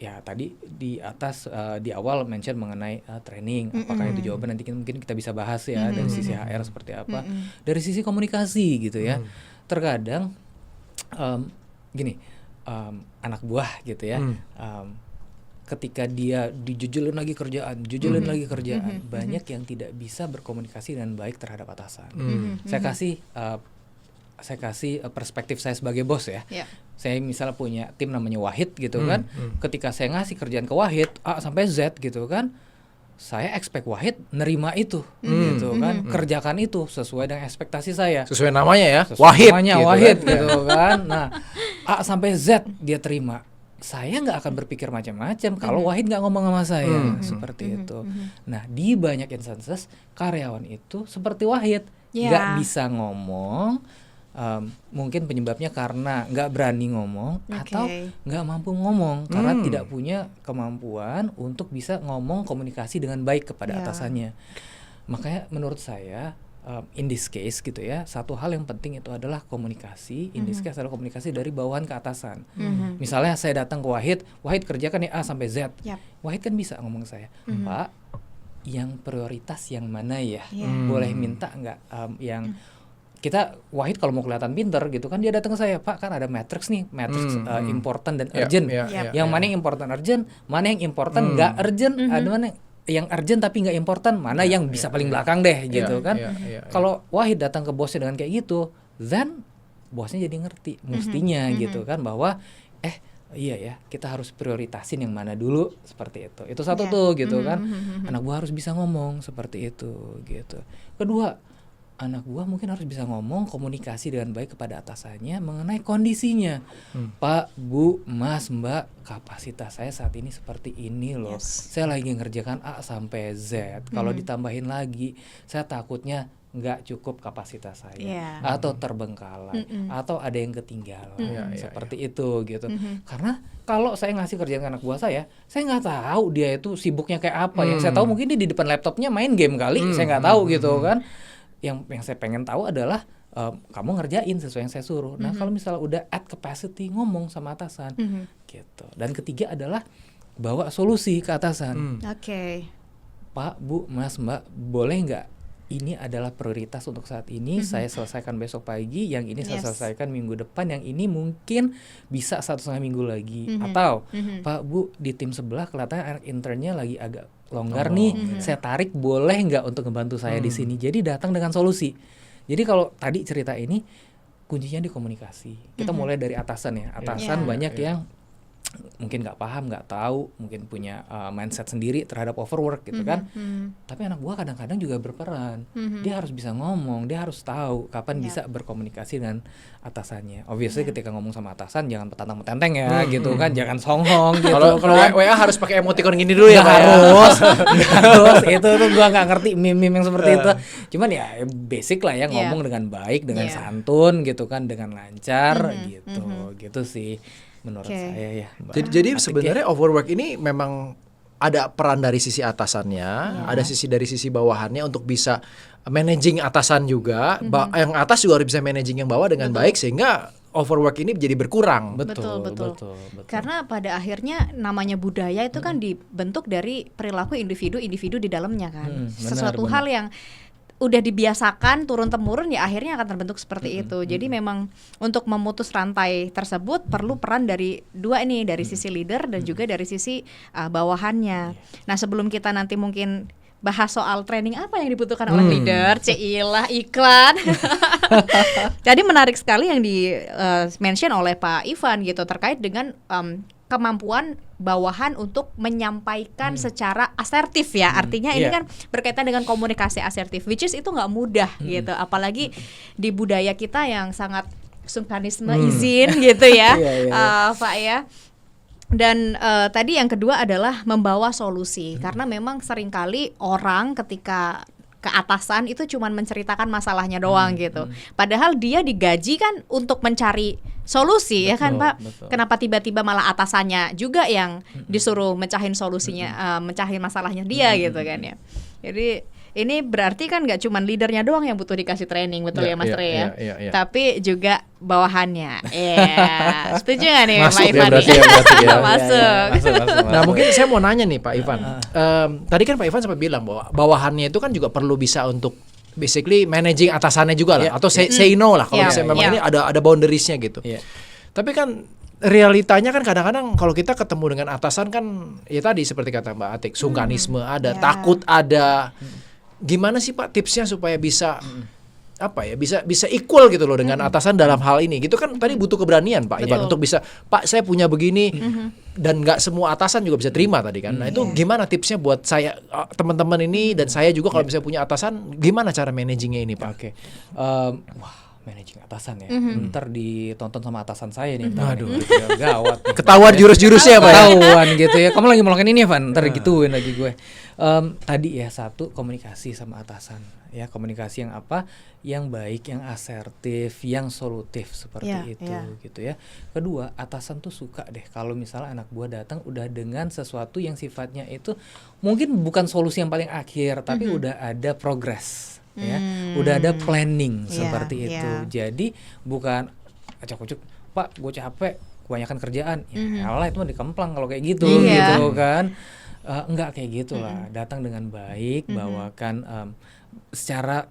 Ya tadi di atas di awal mention mengenai training. Apakah itu jawaban? Nanti mungkin kita bisa bahas ya dari sisi HR seperti apa, dari sisi komunikasi gitu ya. Terkadang anak buah gitu ya. Ketika dia dijujulin lagi kerjaan, banyak yang tidak bisa berkomunikasi dengan baik terhadap atasan. Saya kasih perspektif saya sebagai bos ya. Saya misalnya punya tim namanya Wahid gitu kan. Ketika saya ngasih kerjaan ke Wahid A sampai Z gitu kan, saya expect Wahid nerima itu gitu kan, kerjakan itu sesuai dengan ekspektasi saya. Sesuai namanya ya, Wahid. Wahid gitu kan. Nah, A sampai Z dia terima. Saya nggak akan berpikir macam-macam kalau Wahid nggak ngomong sama saya seperti itu. Nah, di banyak instances karyawan itu seperti Wahid, nggak bisa ngomong. Mungkin penyebabnya karena nggak berani ngomong atau nggak mampu ngomong karena tidak punya kemampuan untuk bisa ngomong komunikasi dengan baik kepada atasannya. Makanya menurut saya in this case gitu ya, satu hal yang penting itu adalah komunikasi. In this case adalah komunikasi dari bawahan ke atasan. Misalnya saya datang ke Wahid kerjakan ya A sampai Z. Wahid kan bisa ngomong ke saya, Pak, yang prioritas yang mana ya? Boleh minta nggak yang kita Wahid kalau mau kelihatan pinter gitu kan, dia datang ke saya, Pak kan ada matrix nih, important dan urgent. Yang mana yang important urgent, mana yang important nggak urgent, ada mana yang urgent tapi nggak important, mana yang bisa paling belakang deh gitu kan. Kalau Wahid datang ke bosnya dengan kayak gitu, then bosnya jadi ngerti mestinya gitu kan, bahwa iya ya, kita harus prioritasin yang mana dulu seperti itu. Itu satu tuh gitu kan. Anak buah harus bisa ngomong seperti itu gitu. Kedua, anak buah mungkin harus bisa ngomong, komunikasi dengan baik kepada atasannya mengenai kondisinya. Pak, Bu, Mas, Mbak, kapasitas saya saat ini seperti ini loh. Saya lagi ngerjakan A sampai Z. Kalau ditambahin lagi, saya takutnya nggak cukup kapasitas saya, atau terbengkalai, atau ada yang ketinggalan, seperti itu gitu. Karena kalau saya ngasih kerjaan ke anak buah saya nggak tahu dia itu sibuknya kayak apa. Yang saya tahu mungkin dia di depan laptopnya main game kali, saya nggak tahu gitu kan. Yang saya pengen tahu adalah kamu ngerjain sesuai yang saya suruh. Nah kalau misalnya udah at capacity, ngomong sama atasan, gitu. Dan ketiga adalah bawa solusi ke atasan. Pak, Bu, Mas, Mbak, boleh nggak? Ini adalah prioritas untuk saat ini, saya selesaikan besok pagi, yang ini saya selesaikan minggu depan, yang ini mungkin bisa 1,5 minggu lagi. Atau Pak, Bu, di tim sebelah kelihatannya anak internnya lagi agak longgar nih, saya tarik, boleh nggak untuk ngebantu saya di sini? Jadi datang dengan solusi. Jadi kalau tadi cerita ini kuncinya di komunikasi. Kita mulai dari atasan ya. Atasan banyak yang mungkin nggak paham, nggak tahu, mungkin punya mindset sendiri terhadap overwork gitu kan. Tapi anak buah kadang-kadang juga berperan. Dia harus bisa ngomong, dia harus tahu kapan bisa berkomunikasi dengan atasannya. Obviously ketika ngomong sama atasan jangan petantang-petenteng ya gitu kan, jangan songhong gitu. Kalau WA harus pakai emoticon gini dulu ya, Pak. Harus. Itu tuh gua nggak ngerti meme yang seperti itu. Cuman ya basic lah ya, ngomong dengan baik, dengan santun gitu kan, dengan lancar gitu. Gitu sih menurut saya ya. Jadi sebenarnya overwork ini memang ada peran dari sisi atasannya, ada dari sisi bawahannya untuk bisa managing atasan juga. Yang atas juga harus bisa managing yang bawah dengan baik sehingga overwork ini jadi berkurang. Betul. Karena pada akhirnya namanya budaya itu kan dibentuk dari perilaku individu di dalamnya kan. Sesuatu hal yang udah dibiasakan turun-temurun ya akhirnya akan terbentuk seperti itu. Jadi memang untuk memutus rantai tersebut perlu peran dari dua ini, dari sisi leader dan juga dari sisi bawahannya. Nah sebelum kita nanti mungkin bahas soal training apa yang dibutuhkan oleh leader, cilah iklan. Jadi menarik sekali yang di mention oleh Pak Ivan gitu terkait dengan kemampuan bawahan untuk menyampaikan secara asertif ya. Artinya ini kan berkaitan dengan komunikasi asertif, which is itu nggak mudah gitu. Apalagi di budaya kita yang sangat sungkanisme izin gitu ya, Pak ya. Dan tadi yang kedua adalah membawa solusi, karena memang seringkali orang ketika ke atasan itu cuman menceritakan masalahnya doang gitu. Padahal dia digaji kan untuk mencari solusi, ya kan Pak? Kenapa tiba-tiba malah atasannya juga yang disuruh mecahin solusinya, mecahin masalahnya dia gitu kan ya. Jadi ini berarti kan nggak cuma leadernya doang yang butuh dikasih training, betul ya Mas Rey ya? Tapi juga bawahannya. Setuju nggak nih Pak Ivan? Masuk. Nah mungkin saya mau nanya nih Pak Ivan. Tadi kan Pak Ivan sempat bilang bahwa bawahannya itu kan juga perlu bisa untuk basically managing atasannya juga lah, atau say no lah kalau misalnya memang ini ada boundariesnya gitu. Tapi kan realitanya kan kadang-kadang kalau kita ketemu dengan atasan kan ya tadi seperti kata Mbak Atik, sungkanisme ada, takut ada. Gimana sih Pak tipsnya supaya bisa bisa equal gitu loh dengan atasan dalam hal ini gitu kan. Tadi butuh keberanian Pak Ivan untuk bisa, Pak saya punya begini, dan nggak semua atasan juga bisa terima tadi kan. Nah itu gimana tipsnya buat saya, teman-teman ini dan saya juga kalau misalnya punya atasan, gimana cara managingnya ini Pak? Managing atasan ya. Ntar ditonton sama atasan saya nih. Aduh, gawat nih. Ketahuan jurus-jurusnya Pak. Ketahuan gitu ya. Kamu lagi melakukan ini Van, ntar gituin lagi gue. Tadi ya satu, komunikasi sama atasan. Ya, komunikasi yang apa? Yang baik, yang asertif, yang solutif seperti itu gitu ya. Kedua, atasan tuh suka deh kalau misalnya anak buah datang udah dengan sesuatu yang sifatnya itu mungkin bukan solusi yang paling akhir, tapi udah ada progress. Ya, udah ada planning seperti itu. Jadi bukan acak-ucuk, Pak, gue capek, kebanyakan kerjaan. Ya Allah itu mah dikemplang kalau kayak gitu, gitu kan. Enggak kayak gitulah. Datang dengan baik, bawakan secara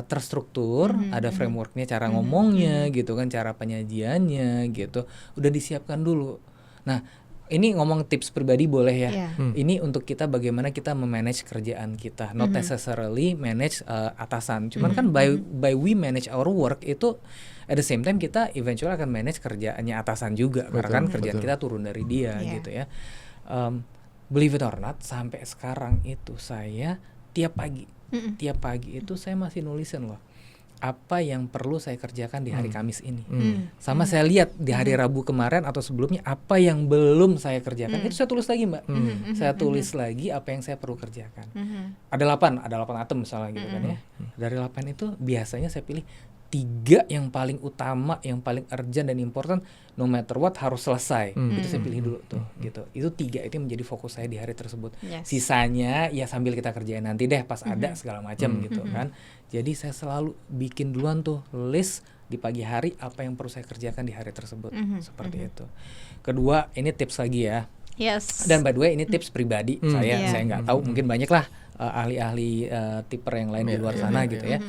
terstruktur, ada frameworknya, cara ngomongnya, gitu kan, cara penyajiannya, gitu. Udah disiapkan dulu. Nah, ini ngomong tips pribadi boleh ya. Ini untuk kita bagaimana kita memanage kerjaan kita, not necessarily manage atasan. Cuman kan by we manage our work itu at the same time kita eventually akan manage kerjaannya atasan juga, karena kan kerjaan kita turun dari dia gitu ya. Believe it or not, sampai sekarang itu saya tiap pagi tiap pagi itu saya masih nulisin loh apa yang perlu saya kerjakan di hari Kamis ini. Sama saya lihat di hari Rabu kemarin atau sebelumnya apa yang belum saya kerjakan. Itu saya tulis lagi, Mbak. Saya tulis lagi apa yang saya perlu kerjakan. Ada 8 item misalnya gitu kan ya. Dari 8 itu biasanya saya pilih 3 yang paling utama, yang paling urgent dan important, no matter what harus selesai. Itu saya pilih dulu tuh gitu. Itu 3 itu menjadi fokus saya di hari tersebut. Sisanya ya sambil kita kerjain nanti deh pas ada segala macam gitu kan. Jadi saya selalu bikin duluan tuh list di pagi hari apa yang perlu saya kerjakan di hari tersebut. Seperti itu. Kedua, ini tips lagi ya. Dan by the way ini tips pribadi saya nggak tahu, mungkin banyak lah ahli-ahli tipper yang lain di luar sana gitu ya.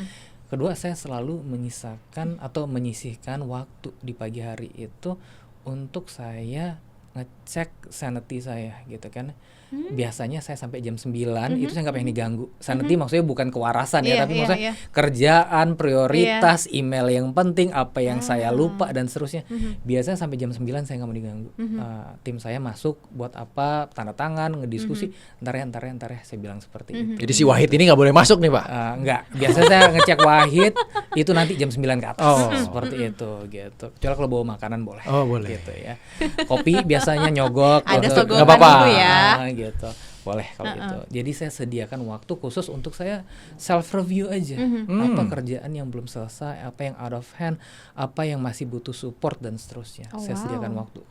Kedua, saya selalu menyisakan atau menyisihkan waktu di pagi hari itu untuk saya ngecek sanity saya gitu kan. Biasanya saya sampai jam 9 itu saya nggak pengen diganggu. Sanity maksudnya bukan kewarasan ya, tapi maksudnya kerjaan, prioritas, email yang penting, apa yang saya lupa dan seterusnya. Biasanya sampai jam 9 saya nggak mau diganggu. Tim saya masuk buat apa, tanda tangan, ngediskusi, ntar ya saya bilang seperti itu. Jadi si Wahid ini nggak boleh masuk nih Pak? Nggak, biasanya saya ngecek Wahid itu nanti jam 9 ke atas. Seperti itu gitu. Kecuali kalau bawa makanan boleh. Boleh. Gitu ya. Kopi biasanya nyogok. Ada sogokan nggak apa-apa. dulu ya. Gitu. Boleh kalau gitu. Jadi saya sediakan waktu khusus untuk saya self review aja. Apa kerjaan yang belum selesai, apa yang out of hand, apa yang masih butuh support dan seterusnya. Saya sediakan waktu.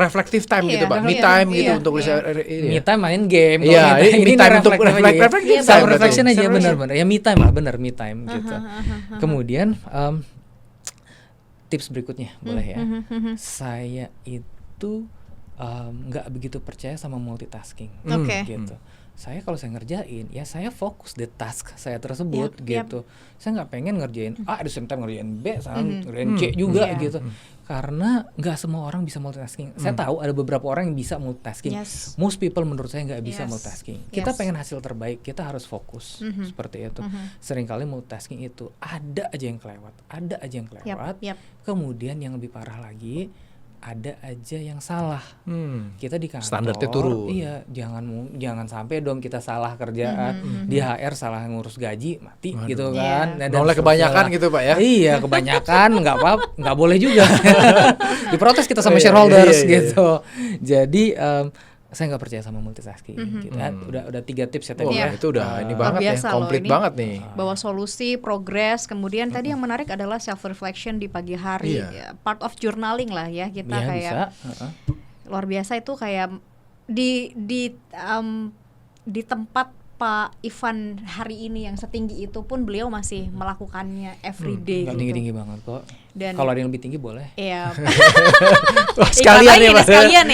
Reflective time gitu Pak. Me time gitu untuk me time main game. Iya, me time untuk reflective self reflection aja, benar-benar. Ya me time lah, benar me time gitu. Kemudian tips berikutnya boleh ya. Saya itu nggak begitu percaya sama multitasking gitu. Saya kalau saya ngerjain ya saya fokus di task saya tersebut gitu. Saya nggak pengen ngerjain A di same time ngerjain B sama ngerjain C juga gitu. Karena nggak semua orang bisa multitasking. Saya tahu ada beberapa orang yang bisa multitasking. Most people menurut saya nggak bisa multitasking. Kita pengen hasil terbaik, kita harus fokus seperti itu. Seringkali multitasking itu ada aja yang kelewat, Kemudian yang lebih parah lagi, ada aja yang salah. Kita di kantor standarnya turun. Iya, jangan sampai dong kita salah kerjaan. Di HR salah ngurus gaji, mati gitu kan. Nolnya kebanyakan gitu Pak ya. Iya, kebanyakan nggak boleh juga. Diprotes kita sama shareholders gitu. Jadi saya nggak percaya sama multitasking gitu. Udah 3 tips ya tadi ya. Itu udah ini banget ya, komplit banget nih. Bawa solusi, progres, kemudian tadi yang menarik adalah self reflection di pagi hari. Part of journaling lah ya kita kayak luar biasa itu kayak di tempat Pak Ivan hari ini yang setinggi itu pun beliau masih melakukannya everyday gitu. Tinggi-tinggi banget kok. Dan kalau ada yang lebih tinggi boleh. Iya. sekalian ya Pak. Sekalian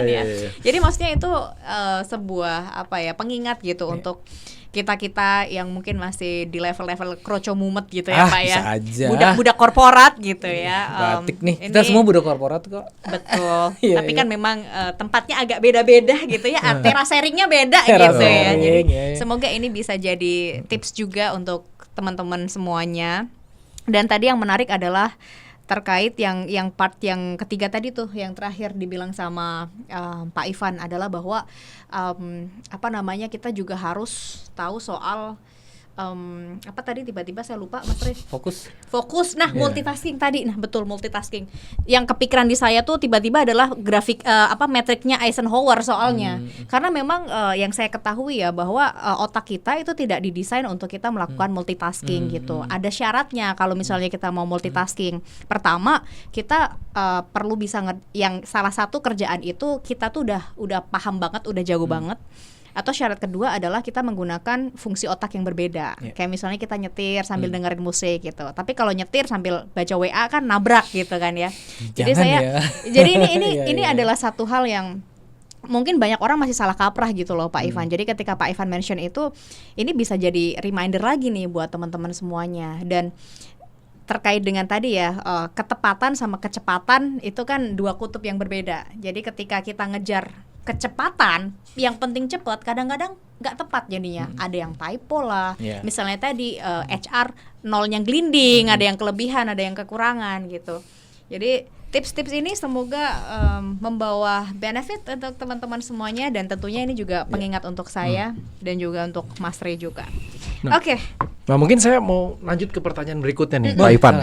ya. Jadi maksudnya itu sebuah pengingat gitu untuk kita yang mungkin masih di level-level kroco mumet gitu ya Pak ya. Budak-budak korporat gitu ya. Batik nih. Kita semua budak korporat kok. Betul. Tapi kan memang tempatnya agak beda-beda gitu ya. Tera sharingnya beda gitu ya. Jadi semoga ini bisa jadi tips juga untuk teman-teman semuanya. Dan tadi yang menarik adalah terkait yang part yang ketiga tadi tuh, yang terakhir dibilang sama Pak Ivan adalah bahwa kita juga harus tahu soal apa tadi tiba-tiba saya lupa Mas Rey. Fokus. Nah, multitasking tadi. Nah, betul multitasking. Yang kepikiran di saya tuh tiba-tiba adalah grafik metriknya Eisenhower soalnya. Karena memang yang saya ketahui ya bahwa otak kita itu tidak didesain untuk kita melakukan multitasking gitu. Ada syaratnya kalau misalnya kita mau multitasking. Pertama, kita perlu bisa yang salah satu kerjaan itu kita tuh udah paham banget, udah jago banget. Atau syarat kedua adalah kita menggunakan fungsi otak yang berbeda. Kayak misalnya kita nyetir sambil dengerin musik gitu. Tapi kalau nyetir sambil baca WA kan nabrak gitu kan ya. Jadi jadi ini adalah satu hal yang mungkin banyak orang masih salah kaprah gitu loh Pak Ivan. Jadi ketika Pak Ivan mention itu, ini bisa jadi reminder lagi nih buat teman-teman semuanya. Dan terkait dengan tadi ya, ketepatan sama kecepatan itu kan dua kutub yang berbeda. Jadi ketika kita ngejar kecepatan, yang penting cepat, kadang-kadang nggak tepat jadinya. Ada yang typo lah, misalnya tadi HR nolnya glinding, ada yang kelebihan, ada yang kekurangan gitu. Jadi tips-tips ini semoga membawa benefit untuk teman-teman semuanya, dan tentunya ini juga pengingat untuk saya dan juga untuk Mas Ray juga. Oke. Nah mungkin saya mau lanjut ke pertanyaan berikutnya nih, Pak Ivan.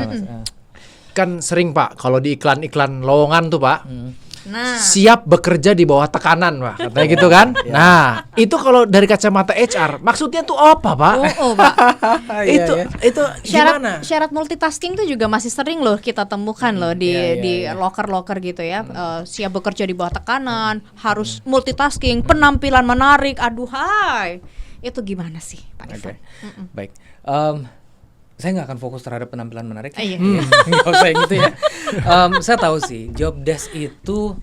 Kan sering Pak kalau di iklan-iklan lowongan tuh Pak, siap bekerja di bawah tekanan Pak, katanya gitu kan. Nah itu kalau dari kacamata HR maksudnya tuh apa Pak? Pak. Itu gimana? Syarat multitasking tuh juga masih sering loh kita temukan loh di loker-loker gitu ya. Siap bekerja di bawah tekanan, harus multitasking, penampilan menarik. Aduhai, itu gimana sih Pak Ivan? Baik. Saya nggak akan fokus terhadap penampilan menarik. Nggak usah yang gitu ya. Saya tahu sih job desk itu,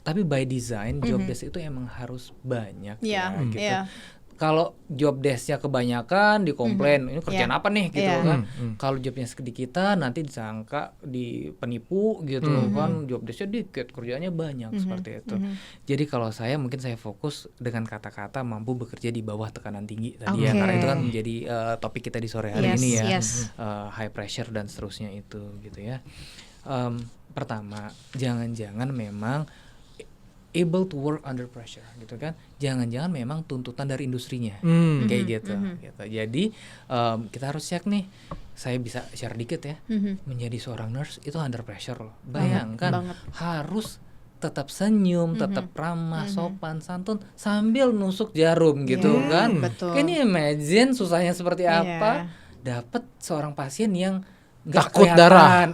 tapi by design job desk itu emang harus banyak gitu. Kalau job desk-nya kebanyakan dikomplain, ini kerjaan apa nih gitu kan. Kalau jobnya sedikitan nanti disangka di penipu gitu kan, job desk-nya dikit, kerjaannya banyak seperti itu. Jadi kalau saya mungkin saya fokus dengan kata-kata mampu bekerja di bawah tekanan tinggi tadi ya, karena itu kan menjadi topik kita di sore hari ini ya. High pressure dan seterusnya itu gitu ya. Pertama, jangan-jangan memang able to work under pressure gitu kan, jangan-jangan memang tuntutan dari industrinya kayak gitu. Jadi kita harus cek nih, saya bisa share dikit ya, menjadi seorang nurse itu under pressure loh. Bayangkan harus tetap senyum, tetap ramah, sopan, santun sambil nusuk jarum gitu kan. Ini imagine susahnya seperti apa dapat seorang pasien yang takut darah,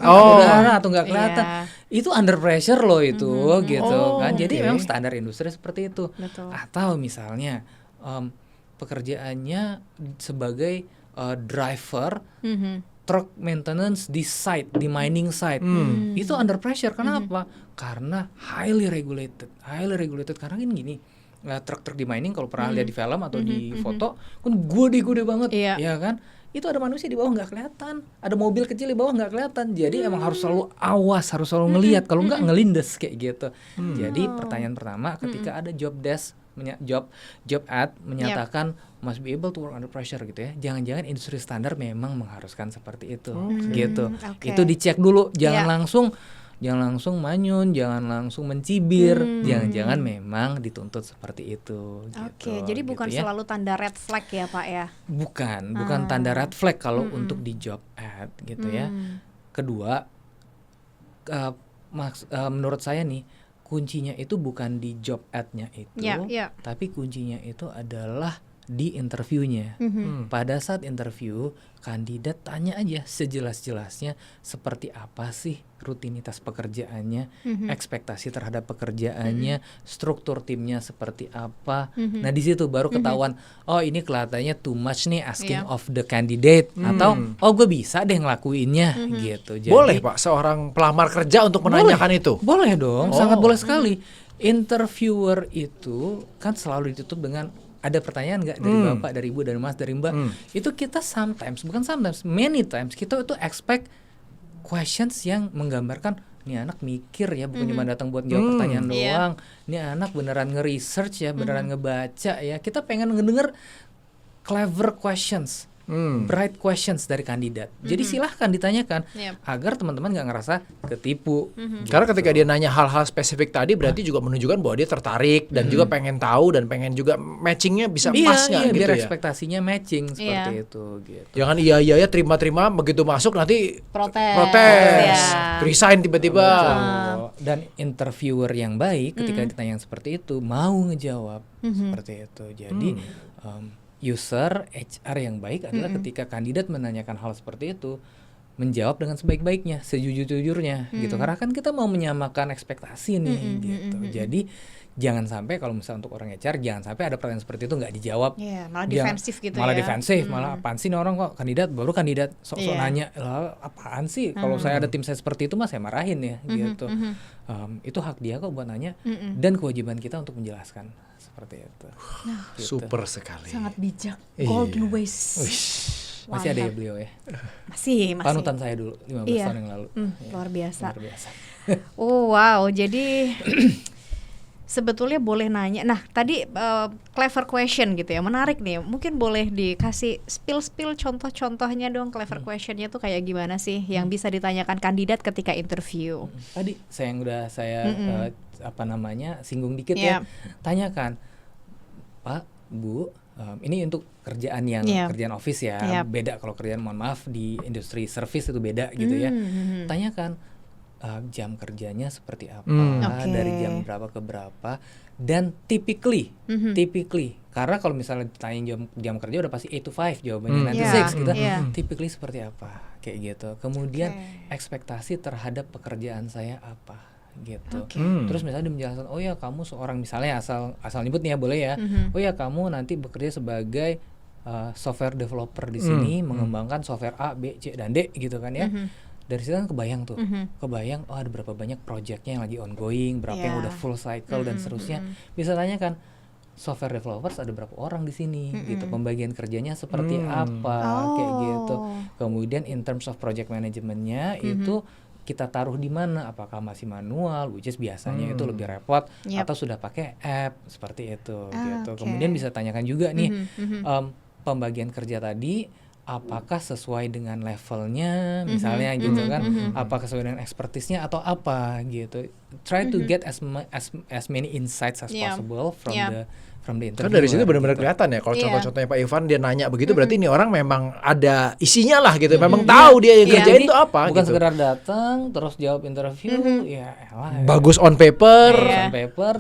atau nggak kelihatan, itu under pressure loh itu gitu kan. Jadi memang standar industri seperti itu. Atau misalnya pekerjaannya sebagai driver truck maintenance di site, di mining site, itu under pressure. Kenapa? Karena highly regulated karena kan gini. Truk-truk di mining kalau pernah lihat di film atau di foto kan gede banget, ya kan? Itu ada manusia di bawah nggak kelihatan, ada mobil kecil di bawah nggak kelihatan. Jadi emang harus selalu awas, harus selalu ngelihat, kalau nggak ngelindes kayak gitu. Jadi pertanyaan pertama, ketika ada job desk, job ad menyatakan must be able to work under pressure gitu ya, jangan-jangan industri standar memang mengharuskan seperti itu, gitu. Itu dicek dulu, jangan langsung manyun, jangan langsung mencibir, jangan-jangan memang dituntut seperti itu. Jadi bukan selalu tanda red flag ya Pak ya? Bukan tanda red flag kalau untuk di job ad gitu ya. Kedua, menurut saya nih, kuncinya itu bukan di job ad-nya itu, tapi kuncinya itu adalah di interviewnya. Pada saat interview, kandidat tanya aja sejelas-jelasnya seperti apa sih rutinitas pekerjaannya, ekspektasi terhadap pekerjaannya, struktur timnya seperti apa. Nah di situ baru ketahuan, oh ini kelihatannya too much nih asking of the candidate, atau oh gue bisa deh ngelakuinnya gitu. Jadi, boleh Pak seorang pelamar kerja untuk menanyakan itu? Boleh dong, sangat boleh sekali. Interviewer itu kan selalu ditutup dengan ada pertanyaan nggak dari Bapak, dari Ibu, dari Mas, dari Mbak. Itu kita many times kita itu expect questions yang menggambarkan nih anak mikir ya, bukan cuma datang buat jawab pertanyaan doang. Nih anak beneran nge-research ya, beneran ngebaca ya. Kita pengen ngedenger clever questions, bright questions dari kandidat. Jadi silahkan ditanyakan agar teman-teman nggak ngerasa ketipu. Karena ketika dia nanya hal-hal spesifik tadi berarti juga menunjukkan bahwa dia tertarik dan juga pengen tahu dan pengen juga matchingnya bisa pas nggak gitu biar ya. Ekspektasinya matching seperti itu. Gitu. Jangan iya terima begitu masuk nanti protes, resign tiba-tiba. Dan interviewer yang baik ketika ditanya seperti itu mau ngejawab seperti itu. Jadi user HR yang baik adalah ketika kandidat menanyakan hal seperti itu menjawab dengan sebaik-baiknya, sejujur-jujurnya gitu. Karena kan kita mau menyamakan ekspektasi nih gitu. Jadi jangan sampai kalau misalnya untuk orang HR jangan sampai ada pertanyaan seperti itu nggak dijawab. Malah defensif gitu malah defensif, malah apaan sih nih orang kok kandidat sok-sok nanya lah apaan sih. Kalau saya ada tim saya seperti itu mah saya marahin ya gitu. Itu hak dia kok buat nanya dan kewajiban kita untuk menjelaskan. Seperti itu. Gitu. Super sekali. Sangat bijak. Golden ways. Masih ada ya beliau ya? Masih. Panutan saya dulu 15 tahun yang lalu. Luar biasa. Luar biasa. Oh wow, jadi sebetulnya boleh nanya. Nah, tadi clever question gitu ya, menarik nih. Mungkin boleh dikasih spill contoh-contohnya dong, clever questionnya tuh kayak gimana sih yang bisa ditanyakan kandidat ketika interview? Tadi singgung dikit ya. Tanyakan, Pak, Bu, ini untuk kerjaan yang kerjaan office ya, beda kalau kerjaan, mohon maaf, di industri service itu beda gitu ya. Tanyakan jam kerjanya seperti apa, dari jam berapa ke berapa, dan typically karena kalau misalnya ditanya jam kerja udah pasti 8 to 5 jawabannya, 9 to 6 gitu. Typically seperti apa kayak gitu. Kemudian ekspektasi terhadap pekerjaan saya apa gitu. Terus misalnya dia menjelaskan, oh ya kamu seorang, misalnya asal nyebut nih ya, boleh ya. Oh ya kamu nanti bekerja sebagai software developer di sini, mengembangkan software A, B, C dan D gitu kan ya. Dari situ kan kebayang ada berapa banyak projectnya yang lagi ongoing, berapa yang udah full cycle dan seterusnya. Bisa tanyakan, software developers ada berapa orang di sini gitu, pembagian kerjanya seperti apa kayak gitu. Kemudian in terms of project manajemennya itu kita taruh di mana, apakah masih manual, which is biasanya itu lebih repot, atau sudah pakai app seperti itu gitu. Kemudian bisa tanyakan juga nih, pembagian kerja tadi apakah sesuai dengan levelnya misalnya gitu kan, apakah sesuai dengan expertise-nya atau apa gitu. Try to get as many insights as possible from the interview. Kan dari situ benar-benar kelihatan ya, kalau contoh-contohnya Pak Ivan dia nanya begitu, berarti ini orang memang ada isinya lah gitu, memang tahu dia yang kerjain itu apa. Bukan gitu. sekedar datang terus jawab interview, bagus on paper,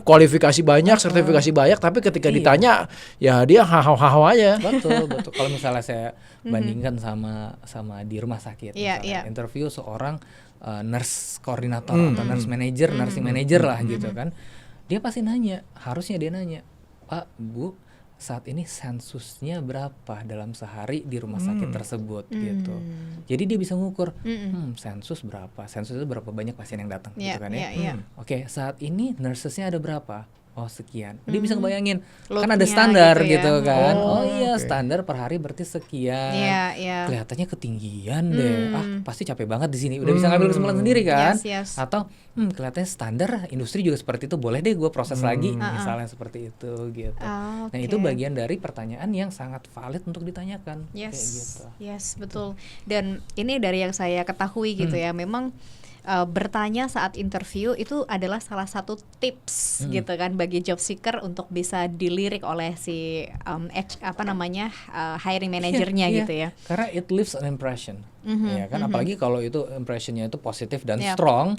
kualifikasi banyak, betul. sertifikasi banyak, tapi ketika ditanya ya dia hahau-hahau aja. Betul. Kalau misalnya saya bandingkan sama di rumah sakit, interview seorang nurse koordinator atau nurse manager, nursing manager lah gitu kan, dia pasti harusnya dia nanya, Pak, Bu, saat ini sensusnya berapa dalam sehari di rumah sakit tersebut gitu. Jadi dia bisa ngukur, sensus berapa, sensus itu berapa banyak pasien yang datang gitu kan ya. Oke, saat ini nursesnya ada berapa? Oh sekian. Dia bisa ngebayangin, kan ada standar gitu kan. Standar per hari berarti sekian. Kelihatannya ketinggian deh. Pasti capek banget di sini. Udah bisa ngambil kesimpulan sendiri kan? Atau kelihatannya standar industri juga seperti itu. Boleh deh gue proses lagi, misalnya seperti itu gitu. Nah itu bagian dari pertanyaan yang sangat valid untuk ditanyakan. Kayak gitu. Yes, betul. Dan ini dari yang saya ketahui gitu ya, memang bertanya saat interview itu adalah salah satu tips gitu kan bagi job seeker untuk bisa dilirik oleh si hiring manajernya gitu ya. Karena it leaves an impression, ya kan, apalagi kalau itu impressionnya itu positif dan strong.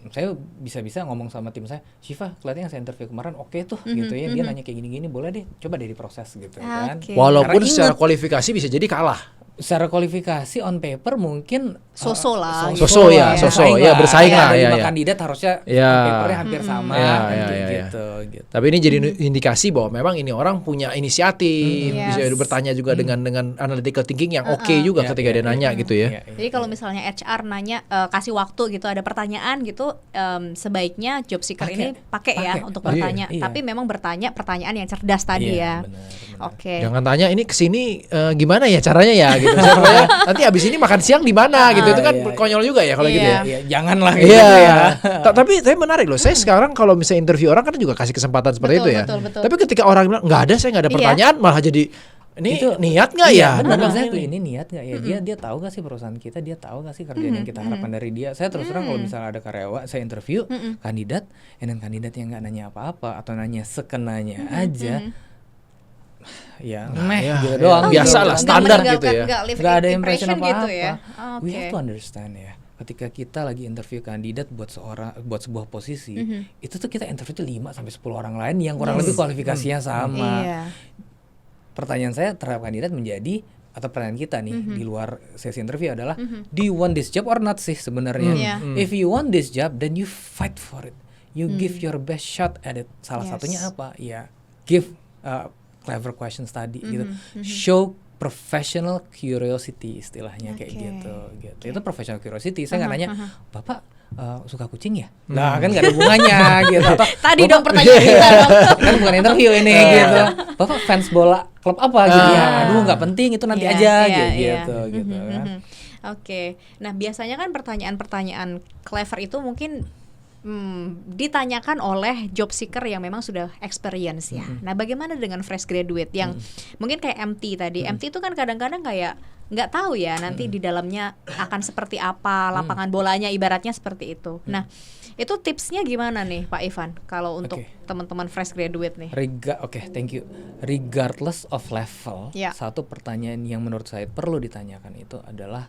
Saya bisa ngomong sama tim saya, Syifa, kelihatannya yang saya interview kemarin oke tuh gitu ya, dia nanya kayak gini-gini, boleh deh coba deh diproses gitu kan. Walaupun secara kualifikasi bisa jadi kalah. Secara kualifikasi on paper mungkin so-so bersaing lah ya. Kandidat harusnya papernya hampir sama gitu. Tapi ini jadi indikasi bahwa memang ini orang punya inisiatif, bisa bertanya juga dengan analytical thinking yang oke juga ketika dia nanya gitu ya. Jadi kalau misalnya HR nanya kasih waktu gitu, ada pertanyaan gitu, sebaiknya job seeker ini pakai ya untuk bertanya. Tapi memang bertanya pertanyaan yang cerdas tadi ya. Oke. Jangan tanya ini kesini gimana ya caranya ya gitu. Nanti abis ini makan siang di mana gitu. Itu kan konyol juga ya kalau gitu ya. Janganlah gitu ya. Tapi menarik loh. Saya sekarang kalau misalnya interview orang kan juga kasih kesempatan seperti itu ya. Betul. Tapi ketika orang bilang nggak ada, saya nggak ada pertanyaan, malah jadi ini itu, niat nggak ya? Benar, ini niat nggak ya? Dia tahu nggak sih perusahaan kita? Dia tahu nggak sih kerjaan yang kita harapkan dari dia? Saya terus terang kalau misalnya ada karyawan, saya interview kandidat, dan kandidat yang nggak nanya apa-apa atau nanya sekenanya aja. Gitu doang, biasa lah, standar gitu ya. Gak ada impression apa-apa. Gitu ya. We have to understand ya. Ketika kita lagi interview kandidat buat sebuah posisi, itu tuh kita interview tuh 5 sampai 10 orang lain yang kurang lebih kualifikasinya sama. Pertanyaan saya terhadap kandidat menjadi, atau pertanyaan kita nih di luar sesi interview adalah, do you want this job or not sih sebenarnya? If you want this job, then you fight for it. You give your best shot at it. Salah satunya apa? Ya, give clever questions tadi gitu. Show professional curiosity istilahnya kayak gitu. Itu professional curiosity. Saya nggak nanya, Bapak suka kucing ya? Nah kan nggak ada hubungannya gitu. Atau, tadi dong pertanyaan kita dong. Kan bukan interview ini gitu. Bapak fans bola klub apa gitu ya? Aduh nggak penting itu nanti aja gitu kan. Oke. Nah biasanya kan pertanyaan-pertanyaan clever itu mungkin ditanyakan oleh job seeker yang memang sudah experience ya. Nah, bagaimana dengan fresh graduate yang mungkin kayak MT tadi? MT itu kan kadang-kadang kayak nggak tahu ya nanti di dalamnya akan seperti apa, lapangan bolanya ibaratnya seperti itu. Nah, itu tipsnya gimana nih Pak Ivan kalau untuk teman-teman fresh graduate nih? Thank you. Regardless of level, satu pertanyaan yang menurut saya perlu ditanyakan itu adalah,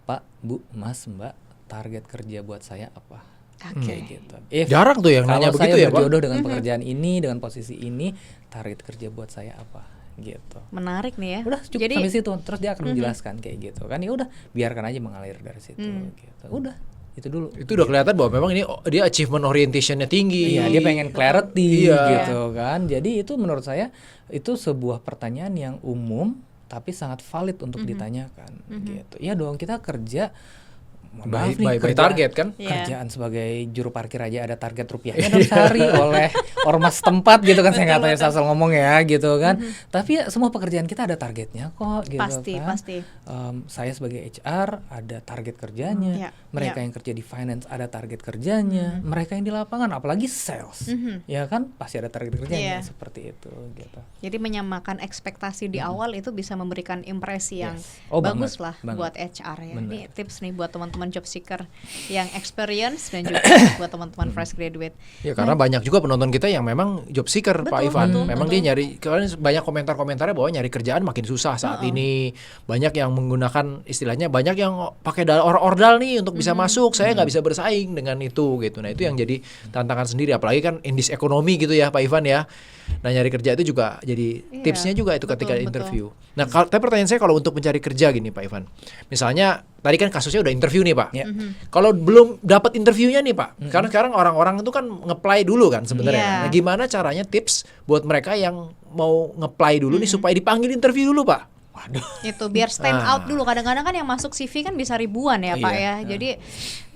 Pak, Bu, Mas, Mbak, target kerja buat saya apa? Kayak gitu. Jarang tuh yang nanya begitu ya, Pak. Kalau saya berjodoh dengan pekerjaan ini, dengan posisi ini, target kerja buat saya apa? Gitu. Menarik nih ya. Udah cukup sampai situ. Terus dia akan menjelaskan kayak gitu kan. Ya udah, biarkan aja mengalir dari situ gitu. Udah, itu dulu. Itu udah kelihatan bahwa memang ini dia achievement orientation-nya tinggi. Iya, dia pengen clarity gitu kan. Jadi itu menurut saya itu sebuah pertanyaan yang umum tapi sangat valid untuk ditanyakan gitu. Ya dong, kita kerja by target kan? Kerjaan sebagai juru parkir aja ada target rupiahnya dalam sehari oleh ormas tempat gitu kan. Saya nggak tahu ya asal ngomong ya gitu kan. Tapi ya semua pekerjaan kita ada targetnya kok gitu pasti. Saya sebagai HR ada target kerjanya. Mereka yang kerja di finance ada target kerjanya. Mereka yang di lapangan apalagi sales ya kan pasti ada target kerjanya seperti itu gitu. Jadi menyamakan ekspektasi di awal itu bisa memberikan impresi yang bagus lah buat HR ya. Ini tips nih buat teman-teman job seeker yang experience dan juga buat teman-teman fresh graduate. Ya karena banyak juga penonton kita yang memang job seeker, Pak Ivan. Memang dia nyari, kalian banyak komentar-komentarnya bahwa nyari kerjaan makin susah saat ini. Banyak yang menggunakan istilahnya, banyak yang pakai ordal nih untuk bisa masuk. Saya nggak bisa bersaing dengan itu gitu. Nah itu yang jadi tantangan sendiri. Apalagi kan in this economy gitu ya, Pak Ivan ya. Nah nyari kerja itu juga jadi tipsnya juga itu ketika interview. Nah tapi pertanyaan saya kalau untuk mencari kerja gini Pak Ivan, misalnya tadi kan kasusnya udah interview nih Pak. Kalau belum dapat interviewnya nih Pak, karena sekarang orang-orang itu kan nge-apply dulu kan sebenarnya. Nah gimana caranya tips buat mereka yang mau nge-apply dulu nih supaya dipanggil interview dulu Pak? Waduh. Itu biar stand out dulu. Kadang-kadang kan yang masuk CV kan bisa ribuan ya Pak ya. Jadi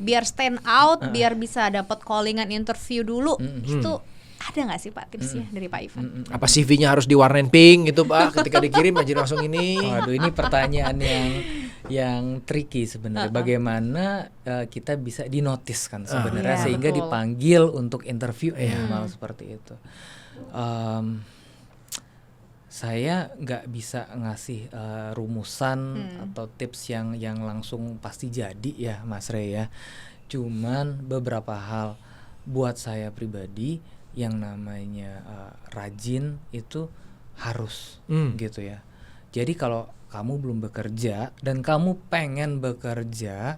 biar stand out, biar bisa dapat callingan interview dulu. Itu ada nggak sih Pak tipsnya dari Pak Ivan? Apa CV-nya harus diwarnain pink gitu Pak ketika dikirim aja langsung ini? Waduh, ini pertanyaan yang tricky sebenarnya. Bagaimana kita bisa dinotis kan sebenarnya sehingga dipanggil untuk interview malah seperti itu. Saya nggak bisa ngasih rumusan atau tips yang langsung pasti jadi ya Mas Rey ya. Cuman beberapa hal buat saya pribadi yang namanya rajin itu harus gitu ya. Jadi kalau kamu belum bekerja dan kamu pengen bekerja,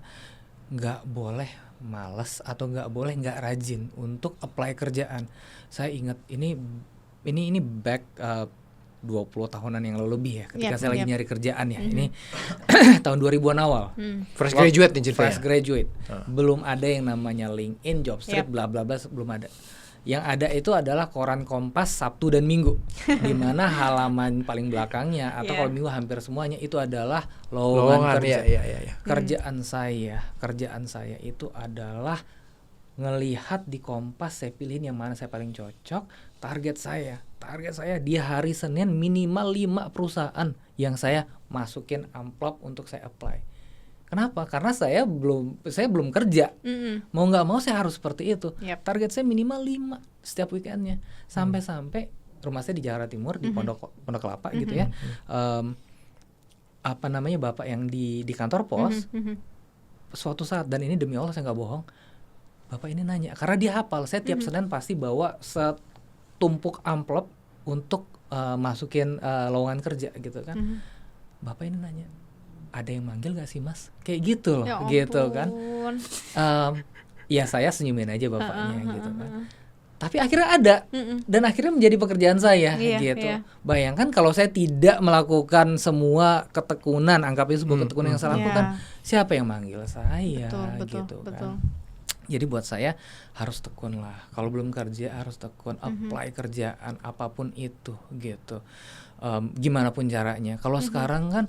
nggak boleh malas atau nggak boleh nggak rajin untuk apply kerjaan. Saya ingat ini back 20 tahunan yang lalu lebih ya ketika saya lagi nyari kerjaan ya. Ini tahun 2000-an awal. Fresh graduate nih ceritanya. Fresh graduate. Belum ada yang namanya LinkedIn, Jobstreet, bla bla bla, belum ada. Yang ada itu adalah koran Kompas Sabtu dan Minggu, di mana halaman paling belakangnya atau kalau Minggu hampir semuanya itu adalah lowongan kerja. Kerjaan saya itu adalah ngelihat di Kompas, saya pilihin yang mana saya paling cocok. Target saya di hari Senin minimal 5 perusahaan yang saya masukin amplop untuk saya apply. Kenapa? Karena saya belum kerja. Mau nggak mau saya harus seperti itu. Target saya minimal 5 setiap weekendnya. Sampai rumah saya di Jakarta Timur di Pondok Kelapa gitu ya. Bapak yang di kantor pos. Suatu saat, dan ini demi Allah saya nggak bohong, Bapak ini nanya karena dia hafal. Saya tiap Senin pasti bawa setumpuk amplop untuk masukin lowongan kerja gitu kan. Bapak ini nanya, ada yang manggil gak sih Mas? Kayak gitu loh, gitu kan. Ya saya senyumin aja bapaknya gitu kan. Tapi akhirnya ada, dan akhirnya menjadi pekerjaan saya gitu. Bayangkan kalau saya tidak melakukan semua ketekunan, anggapnya sebuah ketekunan yang saya lakukan, siapa yang manggil saya gitu kan. Jadi buat saya harus tekun lah. Kalau belum kerja harus tekun, apply kerjaan apapun itu gitu. Gimana pun caranya. Kalau sekarang kan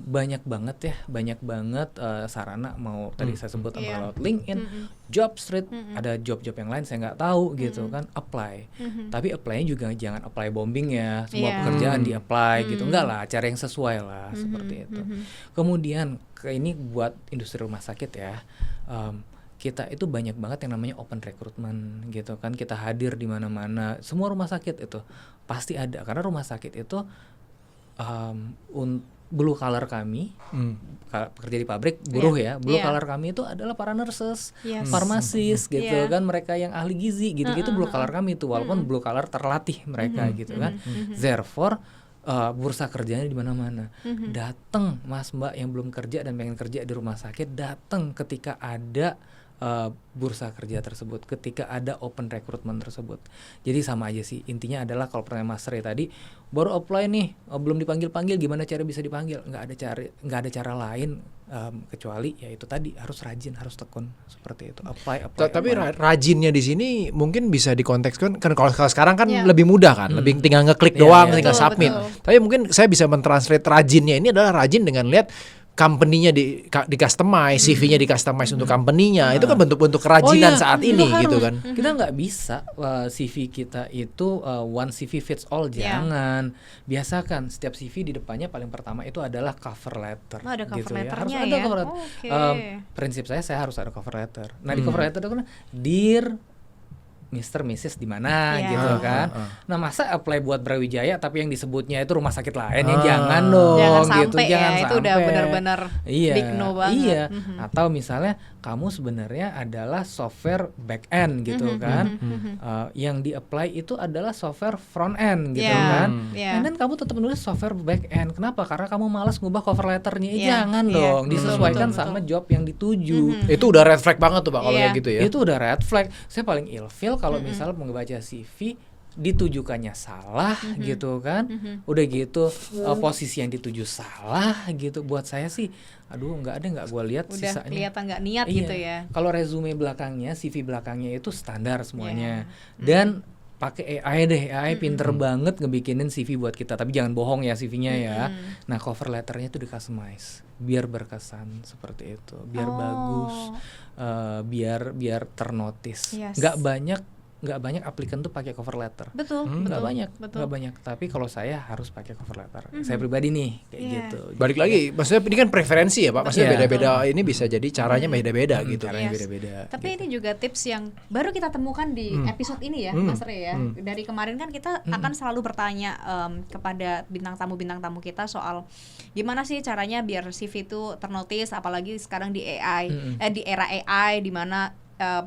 banyak banget sarana, mau tadi saya sebut lewat LinkedIn, Jobstreet, ada job-job yang lain saya nggak tahu gitu kan, apply. Tapi apply-nya juga jangan apply bombing ya, semua pekerjaan di apply gitu, enggak lah, cari yang sesuai lah seperti itu. Kemudian ini buat industri rumah sakit ya, kita itu banyak banget yang namanya open recruitment gitu kan. Kita hadir di mana-mana, semua rumah sakit itu pasti ada, karena rumah sakit itu blue collar kami, pekerja di pabrik, buruh ya, blue collar kami itu adalah para nurses, farmasis gitu kan, mereka yang ahli gizi gitu-gitu, blue collar kami itu, walaupun blue collar terlatih mereka gitu kan. Therefore bursa kerjanya di mana-mana. Datang Mas Mbak yang belum kerja dan pengen kerja di rumah sakit, datang ketika ada bursa kerja tersebut, ketika ada open recruitment tersebut. Jadi sama aja sih, intinya adalah kalau pertanyaan Mas Ray tadi, baru apply nih, belum dipanggil-panggil, gimana cara bisa dipanggil? Nggak ada cara lain kecuali ya itu tadi, harus rajin, harus tekun, seperti itu. Apply. Tapi rajinnya di sini mungkin bisa dikontekskan kan, kalau sekarang kan lebih mudah kan, lebih tinggal ngeklik doang, tinggal submit. Tapi mungkin saya bisa mentranslate rajinnya ini adalah rajin dengan lihat company-nya di customize, CV-nya di customize untuk company-nya. Itu kan bentuk-bentuk kerajinan saat ini gitu kan. Kita nggak bisa CV kita itu one CV fits all, jangan. Biasakan setiap CV di depannya paling pertama itu adalah cover letter. Ada cover gitu letternya harus ada cover letter. Prinsip saya harus ada cover letter. Nah di cover letter itu kan Dear Mr. Mrs. di mana gitu kan. Nah, masa apply buat Brawijaya tapi yang disebutnya itu rumah sakit lain, ya jangan dong. Jangan gitu. Sampai Jangan ya, sampai. itu udah benar-benar big no banget. Iya. Atau misalnya kamu sebenarnya adalah software back end gitu kan. Yang di-apply itu adalah software front end gitu kan. Dan kamu tetap nulis software back end. Kenapa? Karena kamu malas ngubah cover letternya. Jangan dong. Disesuaikan sama job yang dituju. Itu udah red flag banget tuh Pak kalau kayak gitu ya. Itu udah red flag. Saya paling ilfeel kalau misalnya membaca CV ditujukannya salah gitu kan. Udah gitu posisi yang dituju salah gitu. Buat saya sih aduh nggak gue lihat udah sisanya. Kelihatan nggak niat gitu ya. Kalau resume belakangnya, CV belakangnya itu standar semuanya. Dan pakai AI deh, AI pinter banget ngebikinin CV buat kita. Tapi jangan bohong ya CV-nya ya. Nah cover letternya itu di-customize biar berkesan seperti itu, biar bagus, biar ternotis. Nggak banyak aplikan tuh pakai cover letter. Betul. Nggak banyak. Tapi kalau saya harus pakai cover letter. Saya pribadi nih kayak gitu. Balik lagi, maksudnya ini kan preferensi ya Pak. Maksudnya beda-beda. Ini bisa jadi caranya beda-beda gitu. Caranya beda-beda. Tapi ini juga tips yang baru kita temukan di episode ini ya, Mas Ray ya. Dari kemarin kan kita akan selalu bertanya kepada bintang tamu kita soal gimana sih caranya biar CV itu ternotis, apalagi sekarang di AI, di era AI di mana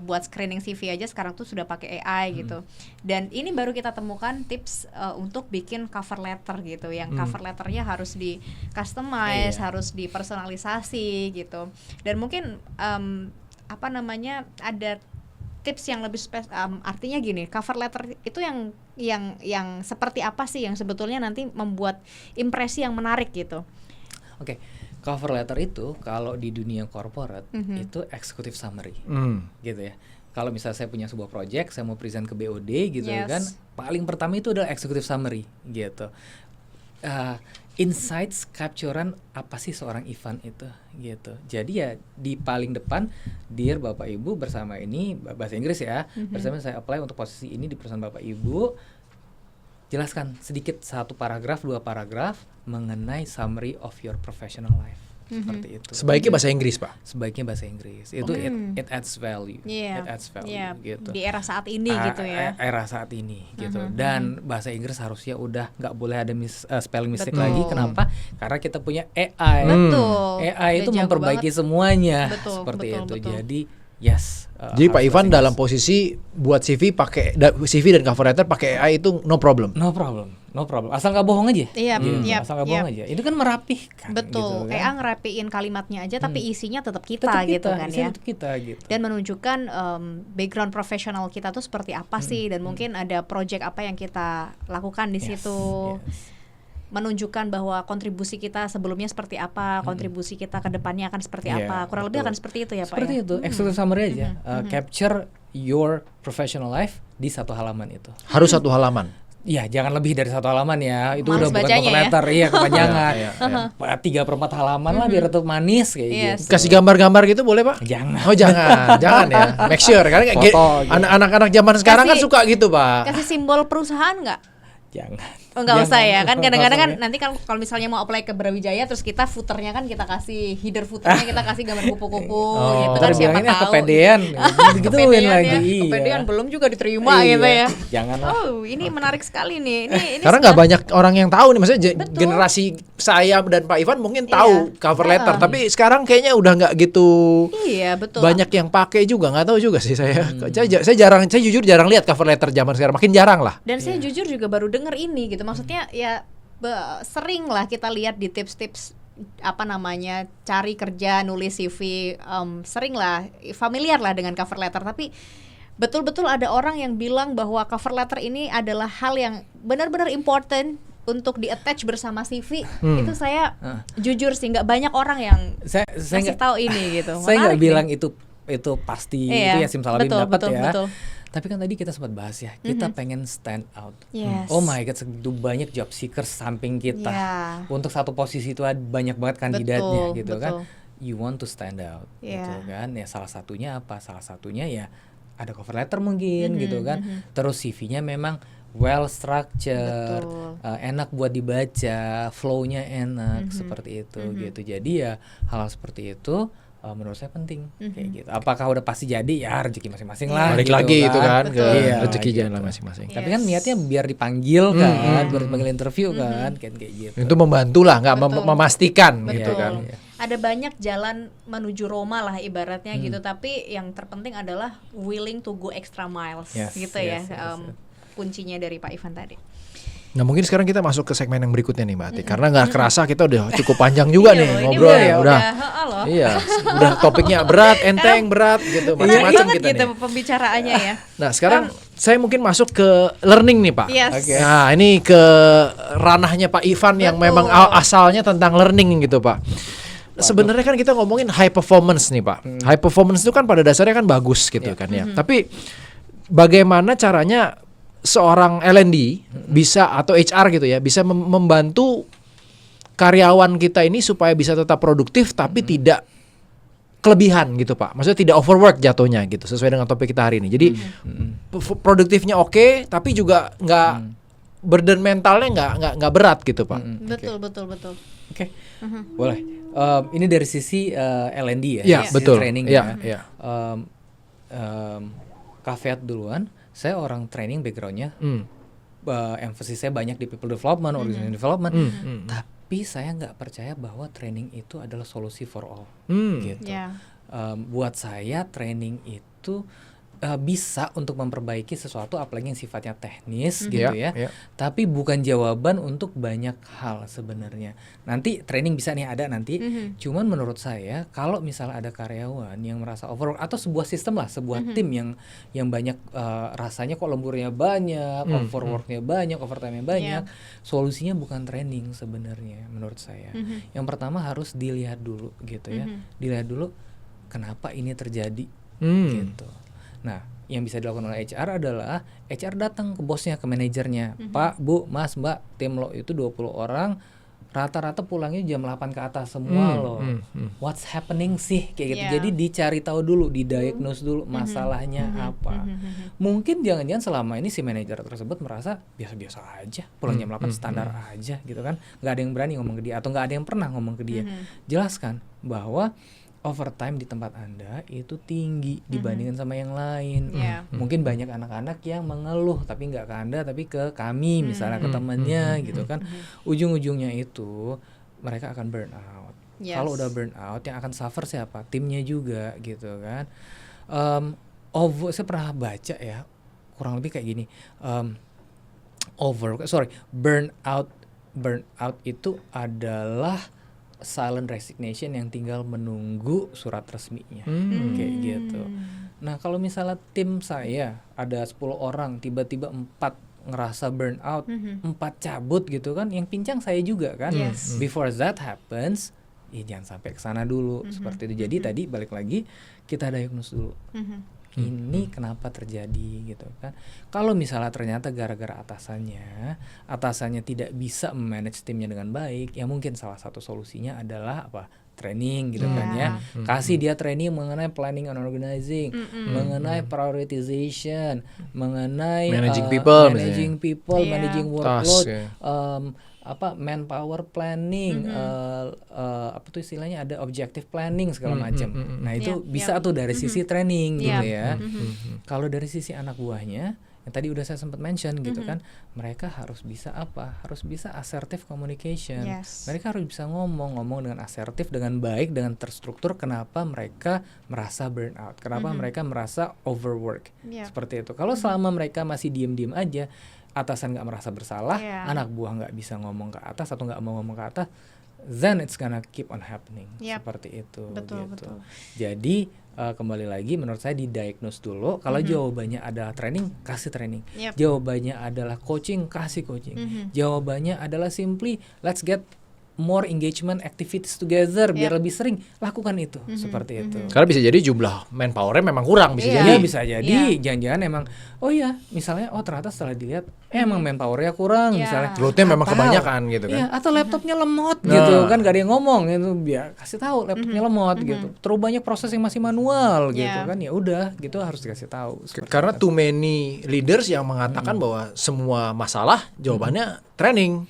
buat screening CV aja sekarang tuh sudah pakai AI gitu. Dan ini baru kita temukan tips untuk bikin cover letter gitu, yang cover letternya harus di customize, harus dipersonalisasi gitu. Dan mungkin ada tips yang lebih artinya gini, cover letter itu yang seperti apa sih yang sebetulnya nanti membuat impresi yang menarik gitu. Oke. Cover letter itu kalau di dunia corporate itu executive summary gitu ya. Kalau misalnya saya punya sebuah project, saya mau present ke BOD gitu kan, paling pertama itu adalah executive summary gitu. Insights, capturean apa sih seorang Ivan itu gitu. Jadi ya di paling depan, Dear Bapak Ibu, bersama ini bahasa Inggris ya, bersama saya apply untuk posisi ini di perusahaan Bapak Ibu. Jelaskan sedikit 1 paragraf, 2 paragraf mengenai summary of your professional life. Seperti itu. Sebaiknya bahasa Inggris Pak? Sebaiknya bahasa Inggris. Itu it adds value. It adds value gitu. Di era saat ini gitu ya. Era saat ini gitu. Dan bahasa Inggris harusnya udah nggak boleh ada spelling mistake lagi. Kenapa? Karena kita punya AI. AI itu memperbaiki semuanya. Seperti itu. Jadi yes. Jadi Pak Ivan dalam posisi buat CV pakai CV dan cover letter pakai AI itu no problem. No problem. Asal nggak bohong aja. Asal nggak bohong aja. Itu kan merapihkan. Betul. Gitu, kan? Ngerapiin kalimatnya aja, tapi isinya tetap kita gitu kan ya. Kita gitu. Dan menunjukkan background profesional kita tuh seperti apa sih, dan mungkin ada project apa yang kita lakukan di situ. Menunjukkan bahwa kontribusi kita sebelumnya seperti apa, kontribusi kita ke depannya akan seperti apa. Kurang lebih akan seperti itu ya Pak. Seperti itu, executive summary aja. Capture your professional life di 1 halaman itu. Harus 1 halaman? Ya, jangan lebih dari 1 halaman ya. Itu udah bukan cover letter, kepanjangan. 3/4 halaman lah biar tetap manis kayak gitu. Kasih gambar-gambar gitu boleh Pak? Jangan. Oh jangan ya. Make sure karena anak-anak zaman sekarang kan suka gitu Pak. Kasih simbol perusahaan nggak? Jangan. Oh nggak usah ya, kan kadang-kadang kan ya. nanti kalau misalnya mau apply ke Brawijaya terus kita footernya kan kita kasih header footernya kita kasih gambar kupu-kupu gitu kan, siapa tahu kepedean gitu-gituin lagi. Ya, kepedean belum juga diterima gitu ya. Janganlah. Oh ini menarik sekali nih. Ini karena nggak banyak orang yang tahu nih, maksudnya generasi saya dan Pak Ivan mungkin tahu cover letter, tapi sekarang kayaknya udah nggak gitu. Iya betul. Banyak yang pakai juga, nggak tahu juga sih saya. Saya jujur jarang lihat cover letter zaman sekarang, makin jarang lah. Dan saya jujur juga baru denger ini gitu. Maksudnya ya sering lah kita lihat di tips-tips apa namanya cari kerja, nulis CV, sering lah familiar lah dengan cover letter. Tapi betul-betul ada orang yang bilang bahwa cover letter ini adalah hal yang benar-benar important untuk di-attach bersama CV. Itu saya jujur sih nggak banyak orang yang saya tahu ini gitu. Saya nggak bilang itu pasti itu ya simsalabim dapat ya. Betul. Tapi kan tadi kita sempat bahas ya, kita pengen stand out. Yes. Oh my god, segitu banyak job seekers samping kita. Untuk satu posisi itu ada banyak banget kandidatnya gitu kan. You want to stand out gitu kan. Ya salah satunya apa? Salah satunya ya ada cover letter mungkin gitu kan. Terus CV-nya memang well structured, enak buat dibaca, flow-nya enak seperti itu gitu. Jadi ya hal seperti itu menurut saya penting kayak gitu. Apakah udah pasti jadi ya rezeki masing-masing lah. Balik gitu lagi itu kan ke rezeki gitu. jalan masing-masing. Tapi kan niatnya biar dipanggil kan, biar dipanggil interview kan, kayak gitu. Itu membantu lah, nggak memastikan gitu kan. Ada banyak jalan menuju Roma lah ibaratnya gitu. Tapi yang terpenting adalah willing to go extra miles gitu ya. Kuncinya dari Pak Ivan tadi. Nah mungkin sekarang kita masuk ke segmen yang berikutnya nih Mbak Ati, karena nggak kerasa kita udah cukup panjang juga nih ngobrol ya, udah topiknya berat, enteng, berat gitu, macam-macam kita gitu nih pembicaraannya ya. Nah sekarang saya mungkin masuk ke learning nih Pak. Nah ini ke ranahnya Pak Ivan yang memang asalnya tentang learning gitu Pak. Sebenarnya kan kita ngomongin high performance nih Pak. High performance itu kan pada dasarnya kan bagus gitu kan ya. Tapi bagaimana caranya seorang L&D bisa atau HR gitu ya bisa membantu karyawan kita ini supaya bisa tetap produktif tapi tidak kelebihan gitu Pak. Maksudnya tidak overwork jatuhnya gitu sesuai dengan topik kita hari ini. Jadi produktifnya oke, tapi juga nggak burden mentalnya nggak berat gitu Pak. Betul. Oke. Boleh. Ini dari sisi L&D ya. Iya betul. Training ya. Caveat duluan. Saya orang training backgroundnya, emphasisnya banyak di people development, organization development. Tapi saya nggak percaya bahwa training itu adalah solusi for all. Gitu. Buat saya training itu bisa untuk memperbaiki sesuatu, apalagi yang sifatnya teknis gitu ya. Tapi bukan jawaban untuk banyak hal sebenarnya. Nanti training bisa nih ada nanti. Cuman menurut saya kalau misalnya ada karyawan yang merasa overwork atau sebuah sistem lah, sebuah tim yang banyak rasanya kok lemburnya banyak, overworknya banyak, overtime-nya banyak, solusinya bukan training sebenarnya menurut saya. Yang pertama harus dilihat dulu gitu ya. Dilihat dulu kenapa ini terjadi gitu. Nah, yang bisa dilakukan oleh HR adalah HR datang ke bosnya, ke manajernya. Pak, Bu, Mas, Mbak, tim lo itu 20 orang, rata-rata pulangnya jam 8 ke atas semua loh. What's happening sih? Kayak gitu. Jadi dicari tahu dulu, didiagnose dulu masalahnya apa. Mungkin jangan-jangan selama ini si manajer tersebut merasa biasa-biasa aja, pulang jam 8 standar aja gitu kan. Nggak ada yang berani ngomong ke dia atau nggak ada yang pernah ngomong ke dia. Jelaskan bahwa overtime di tempat Anda itu tinggi dibandingkan sama yang lain. Mungkin banyak anak-anak yang mengeluh tapi nggak ke Anda tapi ke kami misalnya ke temannya gitu kan. Ujung-ujungnya itu mereka akan burn out. Kalau udah burn out yang akan suffer siapa? Timnya juga gitu kan. Saya pernah baca ya kurang lebih kayak gini. Burn out itu adalah silent resignation yang tinggal menunggu surat resminya kayak gitu. Nah kalau misalnya tim saya ada 10 orang tiba-tiba 4 ngerasa burn out, 4 cabut gitu kan, yang pincang saya juga kan. Before that happens, ya jangan sampai kesana dulu seperti itu. Jadi tadi balik lagi kita diagnose dulu. Ini kenapa terjadi gitu kan. Kalau misalnya ternyata gara-gara atasannya tidak bisa memanage timnya dengan baik, ya mungkin salah satu solusinya adalah apa? training gitu kan ya. Kasih dia training mengenai planning and organizing, mengenai prioritization, mengenai managing people, managing workload, task, manpower planning, apa tuh istilahnya, ada objective planning segala macam. Nah itu bisa tuh dari sisi training gitu ya. Kalau dari sisi anak buahnya, yang tadi udah saya sempat mention gitu kan, mereka harus bisa harus bisa assertive communication. Mereka harus bisa ngomong dengan asertif, dengan baik, dengan terstruktur. Kenapa mereka merasa burnout? Kenapa mereka merasa overwork? Seperti itu. Kalau selama mereka masih diem-diem aja, atasan nggak merasa bersalah, anak buah nggak bisa ngomong ke atas atau nggak mau ngomong ke atas, then it's gonna keep on happening. Seperti itu. Betul. Jadi kembali lagi menurut saya didiagnose dulu. Kalau jawabannya adalah training, kasih training. Jawabannya adalah coaching, kasih coaching. Jawabannya adalah simply let's get more engagement activities together, biar lebih sering lakukan itu. Seperti itu. Karena bisa jadi jumlah manpowernya memang kurang, bisa jadi. Bisa jadi jangan-jangan emang misalnya ternyata setelah dilihat emang manpowernya kurang, misalnya loadnya memang kebanyakan gitu kan. Atau laptopnya lemot gitu kan, gak ada yang ngomong gitu, biar kasih tahu laptopnya lemot gitu. Terlalu banyak proses yang masih manual gitu kan, ya udah gitu harus dikasih tahu. Karena too many leaders yang mengatakan bahwa semua masalah jawabannya training.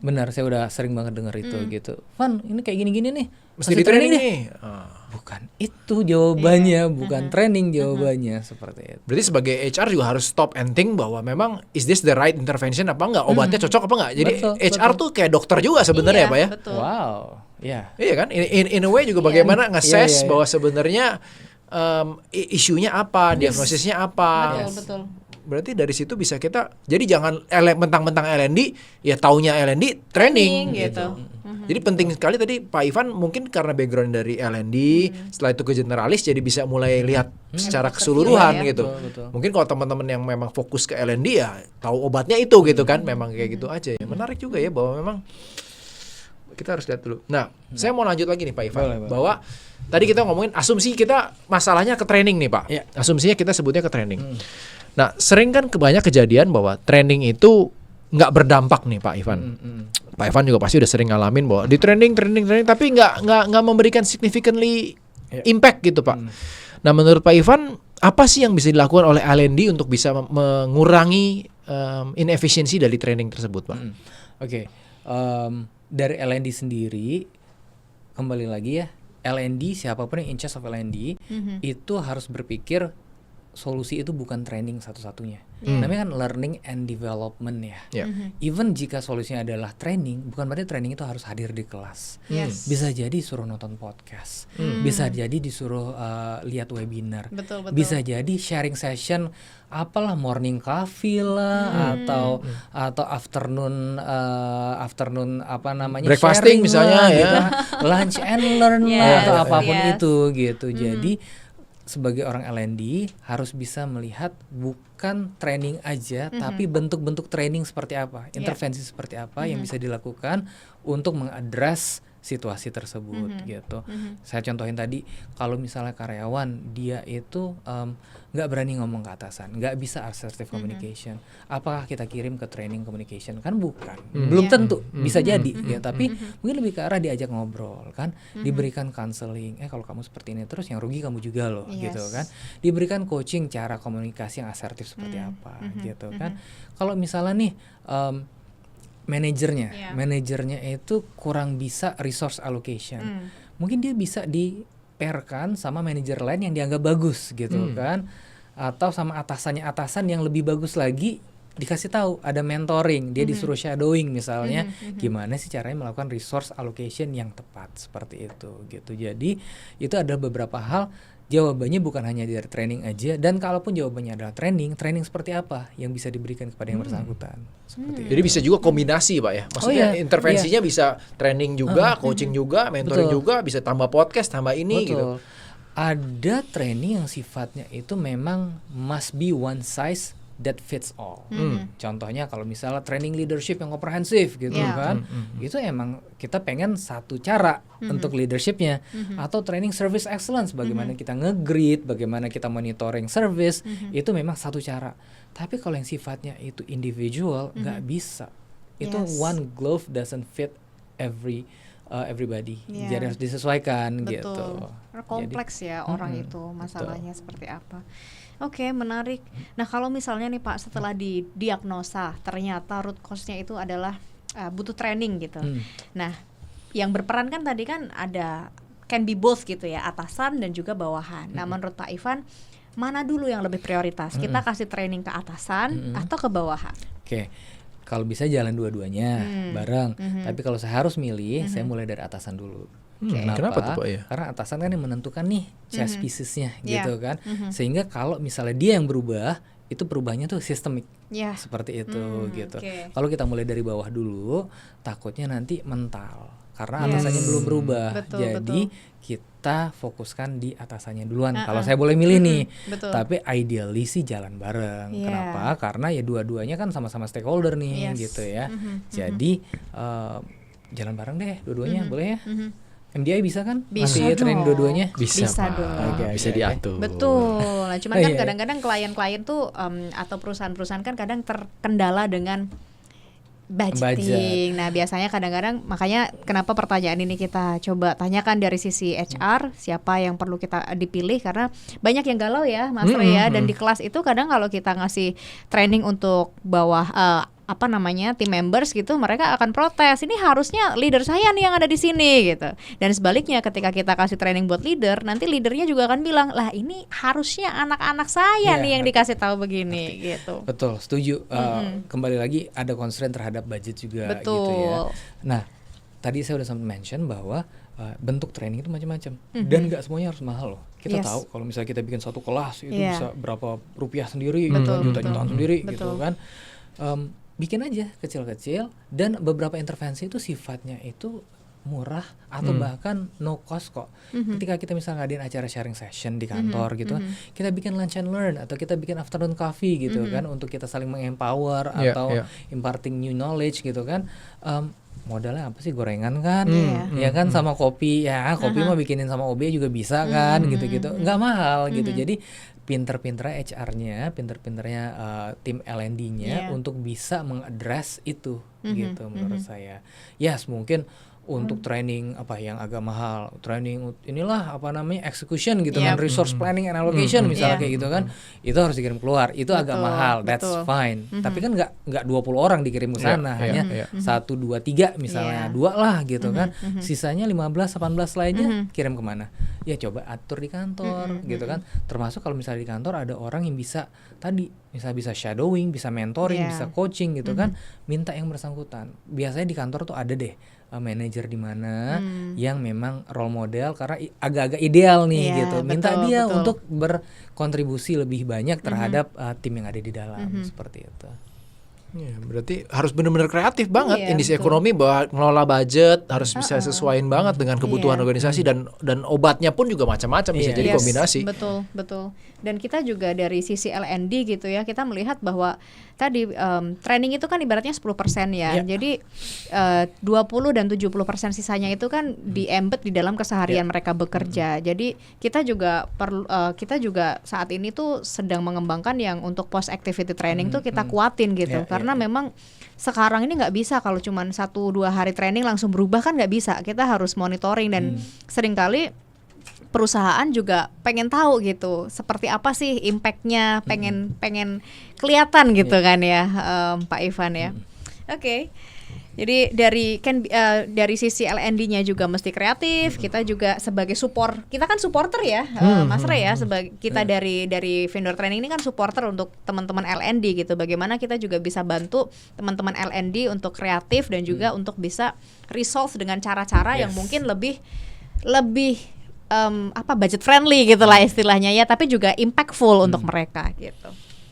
Benar, saya udah sering banget dengar itu gitu. Van, ini kayak gini-gini nih, mesti di training nih. Bukan itu jawabannya, bukan training jawabannya. Seperti itu. Berarti sebagai HR juga harus stop and think bahwa memang is this the right intervention apa enggak, obatnya cocok apa enggak. Jadi HR tuh kayak dokter juga sebenarnya ya Pak ya. Wow, Iya kan, in a way juga bagaimana nge-assess bahwa sebenarnya isunya apa, diagnosisnya apa. Betul. Berarti dari situ bisa kita, jadi jangan mentang-mentang L&D ya taunya L&D training gitu. Jadi penting sekali tadi Pak Ivan mungkin karena background dari L&D, setelah itu ke generalis jadi bisa mulai lihat secara keseluruhan gitu. Betul. Mungkin kalau teman-teman yang memang fokus ke L&D ya tahu obatnya itu gitu kan, memang kayak gitu aja ya. Menarik juga ya bahwa memang kita harus lihat dulu. Nah, saya mau lanjut lagi nih Pak Ivan, bahwa tadi kita ngomongin asumsi kita masalahnya ke training nih Pak. Asumsinya kita sebutnya ke training. Nah, sering kan banyak kejadian bahwa training itu nggak berdampak nih Pak Ivan. Pak Ivan juga pasti udah sering ngalamin bahwa di training tapi nggak memberikan significantly impact gitu Pak. Nah, menurut Pak Ivan apa sih yang bisa dilakukan oleh L&D untuk bisa mengurangi inefisiensi dari training tersebut Pak? Dari L&D sendiri, kembali lagi ya, L&D siapapun yang in charge of L&D itu harus berpikir solusi itu bukan training satu-satunya. Namanya kan learning and development ya. Even jika solusinya adalah training, bukan berarti training itu harus hadir di kelas. Bisa jadi disuruh nonton podcast, bisa jadi disuruh lihat webinar, betul. Bisa jadi sharing session, apalah morning coffee lah, atau afternoon apa namanya, breakfasting misalnya lah, ya, gitu. Lunch and learn lah, atau apapun itu gitu. Jadi sebagai orang L&D harus bisa melihat bukan training aja, tapi bentuk-bentuk training seperti apa, intervensi seperti apa yang bisa dilakukan untuk mengadres situasi tersebut gitu. Saya contohin tadi, kalau misalnya karyawan dia itu nggak berani ngomong ke atasan, nggak bisa assertive communication, apakah kita kirim ke training communication? Kan bukan, belum tentu, bisa jadi ya, tapi mungkin lebih ke arah diajak ngobrol kan, diberikan counseling, kalau kamu seperti ini terus yang rugi kamu juga loh gitu kan, diberikan coaching cara komunikasi yang asertif seperti apa gitu kan. Kalau misalnya nih manajernya itu kurang bisa resource allocation, mungkin dia bisa di-pairkan sama manajer lain yang dianggap bagus gitu kan, atau sama atasan yang lebih bagus lagi, dikasih tahu ada mentoring, dia disuruh shadowing misalnya, gimana sih caranya melakukan resource allocation yang tepat seperti itu gitu. Jadi itu ada beberapa hal. Jawabannya bukan hanya dari training aja, dan kalaupun jawabannya adalah training seperti apa yang bisa diberikan kepada yang bersangkutan. Seperti Jadi bisa juga kombinasi Pak ya, maksudnya intervensinya bisa training juga, coaching juga, mentoring juga, bisa tambah podcast, tambah ini gitu. Ada training yang sifatnya itu memang must be one size that fits all. Contohnya kalau misalnya training leadership yang komprehensif gitu kan, itu emang kita pengen satu cara untuk leadershipnya, atau training service excellence, bagaimana kita nge-greet, bagaimana kita monitoring service, itu memang satu cara. Tapi kalau yang sifatnya itu individual, nggak bisa. Itu one glove doesn't fit every everybody. Jadi harus disesuaikan gitu. Kompleks ya orang itu masalahnya seperti apa. Oke, menarik. Nah, kalau misalnya nih Pak, setelah didiagnosa ternyata root cause-nya itu adalah butuh training gitu. Nah, yang berperan kan tadi kan ada can be both gitu ya, atasan dan juga bawahan. Nah, menurut Pak Ivan, mana dulu yang lebih prioritas? Kita kasih training ke atasan atau ke bawahan? Oke. Kalau bisa jalan dua-duanya bareng. Tapi kalau saya harus milih, saya mulai dari atasan dulu. Kenapa tuh Pak ya? Karena atasan kan yang menentukan nih chess piecesnya gitu kan. Sehingga kalau misalnya dia yang berubah, itu perubahannya tuh sistemik. Seperti itu gitu. Kalau kita mulai dari bawah dulu, takutnya nanti mental. Karena atasannya belum berubah. Jadi kita fokuskan di atasannya duluan. Kalau saya boleh milih nih. Tapi ideally sih jalan bareng. Kenapa? Karena ya dua-duanya kan sama-sama stakeholder nih gitu ya. Jadi jalan bareng deh dua-duanya, boleh ya? MDI bisa kan? Bisa ya train dua-duanya? Bisa dong. Bisa diatur. Betul. Nah, cuman kan kadang-kadang klien-klien tuh atau perusahaan-perusahaan kan kadang terkendala dengan budgeting. Nah, biasanya kadang-kadang makanya kenapa pertanyaan ini kita coba tanyakan dari sisi HR, siapa yang perlu kita dipilih, karena banyak yang galau ya Mas Rey ya, dan di kelas itu kadang kalau kita ngasih training untuk bawah team members gitu, mereka akan protes, ini harusnya leader saya nih yang ada di sini gitu. Dan sebaliknya ketika kita kasih training buat leader, nanti leadernya juga akan bilang, lah ini harusnya anak-anak saya nih yang dikasih tahu begini gitu. Betul, setuju. Kembali lagi ada constraint terhadap budget juga gitu ya. Nah, tadi saya udah sempat mention bahwa bentuk training itu macam-macam dan nggak semuanya harus mahal loh. Kita tahu kalau misalnya kita bikin satu kelas itu bisa berapa rupiah sendiri, juta-jutaan sendiri gitu kan. Bikin aja kecil-kecil, dan beberapa intervensi itu sifatnya itu murah atau bahkan no cost kok. Ketika kita misalnya ngadain acara sharing session di kantor gitu, kita bikin lunch and learn atau kita bikin afternoon coffee gitu kan, untuk kita saling mengempower atau imparting new knowledge gitu kan. Modalnya apa sih, gorengan kan, ya kan, sama kopi ya, kopi mah bikinin sama OB juga bisa kan, gitu-gitu, nggak mahal gitu. Jadi pinter-pinternya HR-nya, pinter-pinternya tim L&D-nya untuk bisa mengadres itu gitu menurut saya. Yes, mungkin untuk training apa yang agak mahal, training inilah apa namanya execution gitu kan, resource planning and allocation misalnya kayak gitu kan, itu harus dikirim keluar, itu agak mahal, that's fine. Tapi kan nggak 20 orang dikirim ke sana, hanya 1, 2, 3 misalnya, 2 lah gitu kan, sisanya 15, 18 lainnya kirim kemana? Ya coba atur di kantor gitu kan. Termasuk kalau misalnya di kantor ada orang yang bisa tadi, misalnya bisa shadowing, bisa mentoring, bisa coaching gitu kan, minta yang bersangkutan. Biasanya di kantor tuh ada deh manajer di mana yang memang role model, karena agak-agak ideal nih gitu. Minta dia untuk berkontribusi lebih banyak terhadap tim yang ada di dalam, seperti itu. Ya, berarti harus benar-benar kreatif banget industri ekonomi, bahwa ngelola budget harus bisa sesuaiin banget dengan kebutuhan organisasi, dan obatnya pun juga macam-macam, bisa jadi kombinasi. Betul. Dan kita juga dari sisi L&D gitu ya, kita melihat bahwa tadi training itu kan ibaratnya 10% ya. Jadi 20 dan 70% sisanya itu kan di-embed di dalam keseharian mereka bekerja. Jadi kita juga saat ini tuh sedang mengembangkan yang untuk post activity training tuh kita kuatin gitu. Karena memang sekarang ini nggak bisa kalau cuma 1-2 hari training langsung berubah, kan nggak bisa. Kita harus monitoring, dan seringkali perusahaan juga pengen tahu gitu seperti apa sih impactnya, pengen kelihatan gitu kan ya, Pak Ivan ya. Oke. Jadi dari sisi L&D-nya juga mesti kreatif. Kita juga sebagai support, kita kan supporter ya, Mas Rey ya, sebagai kita dari vendor training ini kan supporter untuk teman-teman L&D gitu. Bagaimana kita juga bisa bantu teman-teman L&D untuk kreatif dan juga untuk bisa resolve dengan cara-cara yang mungkin lebih budget friendly gitulah istilahnya ya, tapi juga impactful untuk mereka gitu.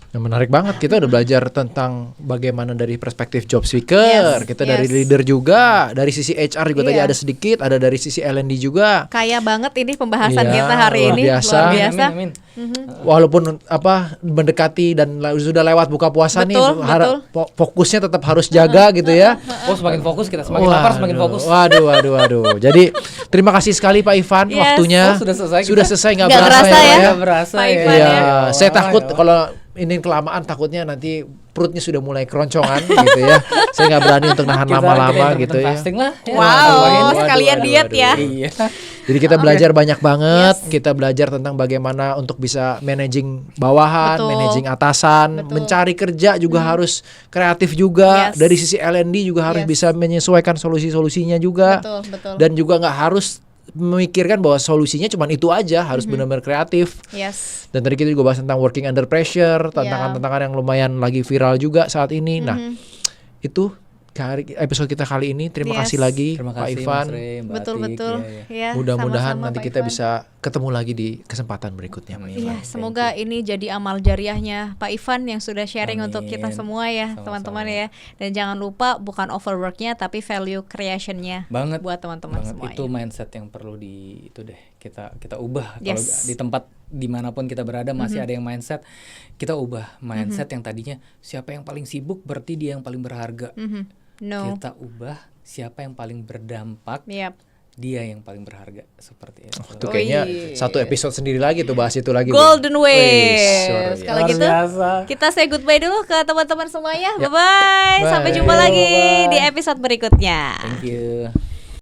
Yang menarik banget, kita udah belajar tentang bagaimana dari perspektif job seeker, kita dari leader juga, dari sisi HR juga tadi ada sedikit, ada dari sisi L&D juga. Kaya banget ini pembahasan kita hari ini, luar biasa. Amin. Walaupun mendekati dan sudah lewat buka puasa nih, fokusnya tetap harus jaga gitu ya. Semakin fokus kita, semakin lapar semakin fokus. Waduh. Jadi terima kasih sekali Pak Ivan, waktunya sudah selesai. Sudah selesai, nggak berasa ya. Berasa ya. Saya takut kalau ini kelamaan takutnya nanti perutnya sudah mulai keroncongan gitu ya. Saya nggak berani untuk nahan lama-lama gitu ya. Lah, ya. Wow, sekalian diet ya. Iya. Jadi kita belajar banyak banget. Kita belajar tentang bagaimana untuk bisa managing bawahan, managing atasan, mencari kerja juga harus kreatif juga. Dari sisi L&D juga harus bisa menyesuaikan solusi-solusinya juga. Betul. Dan juga nggak harus memikirkan bahwa solusinya cuma itu aja, harus benar-benar kreatif. Dan tadi kita juga bahas tentang working under pressure, tantangan-tantangan yang lumayan lagi viral juga saat ini. Nah, itu episode kita kali ini. Terima kasih lagi Pak Ivan. Betul. Ya, mudah-mudahan nanti kita Ivan bisa ketemu lagi di kesempatan berikutnya, Pak Ivan. Iya, semoga ini jadi amal jariahnya Pak Ivan yang sudah sharing untuk kita semua ya, teman-teman ya. Dan jangan lupa bukan overworknya tapi value creationnya buat teman-teman semua. Itu mindset yang perlu kita ubah. Kalau di tempat dimanapun kita berada masih ada yang mindset, kita ubah mindset yang tadinya siapa yang paling sibuk berarti dia yang paling berharga. Kita ubah siapa yang paling berdampak, dia yang paling berharga, seperti itu. Itu kayaknya satu episode sendiri lagi tuh bahas itu lagi. Golden Way. Kalau gitu kita say goodbye dulu ke teman-teman semuanya. Bye-bye. Sampai jumpa lagi di episode berikutnya. Thank you.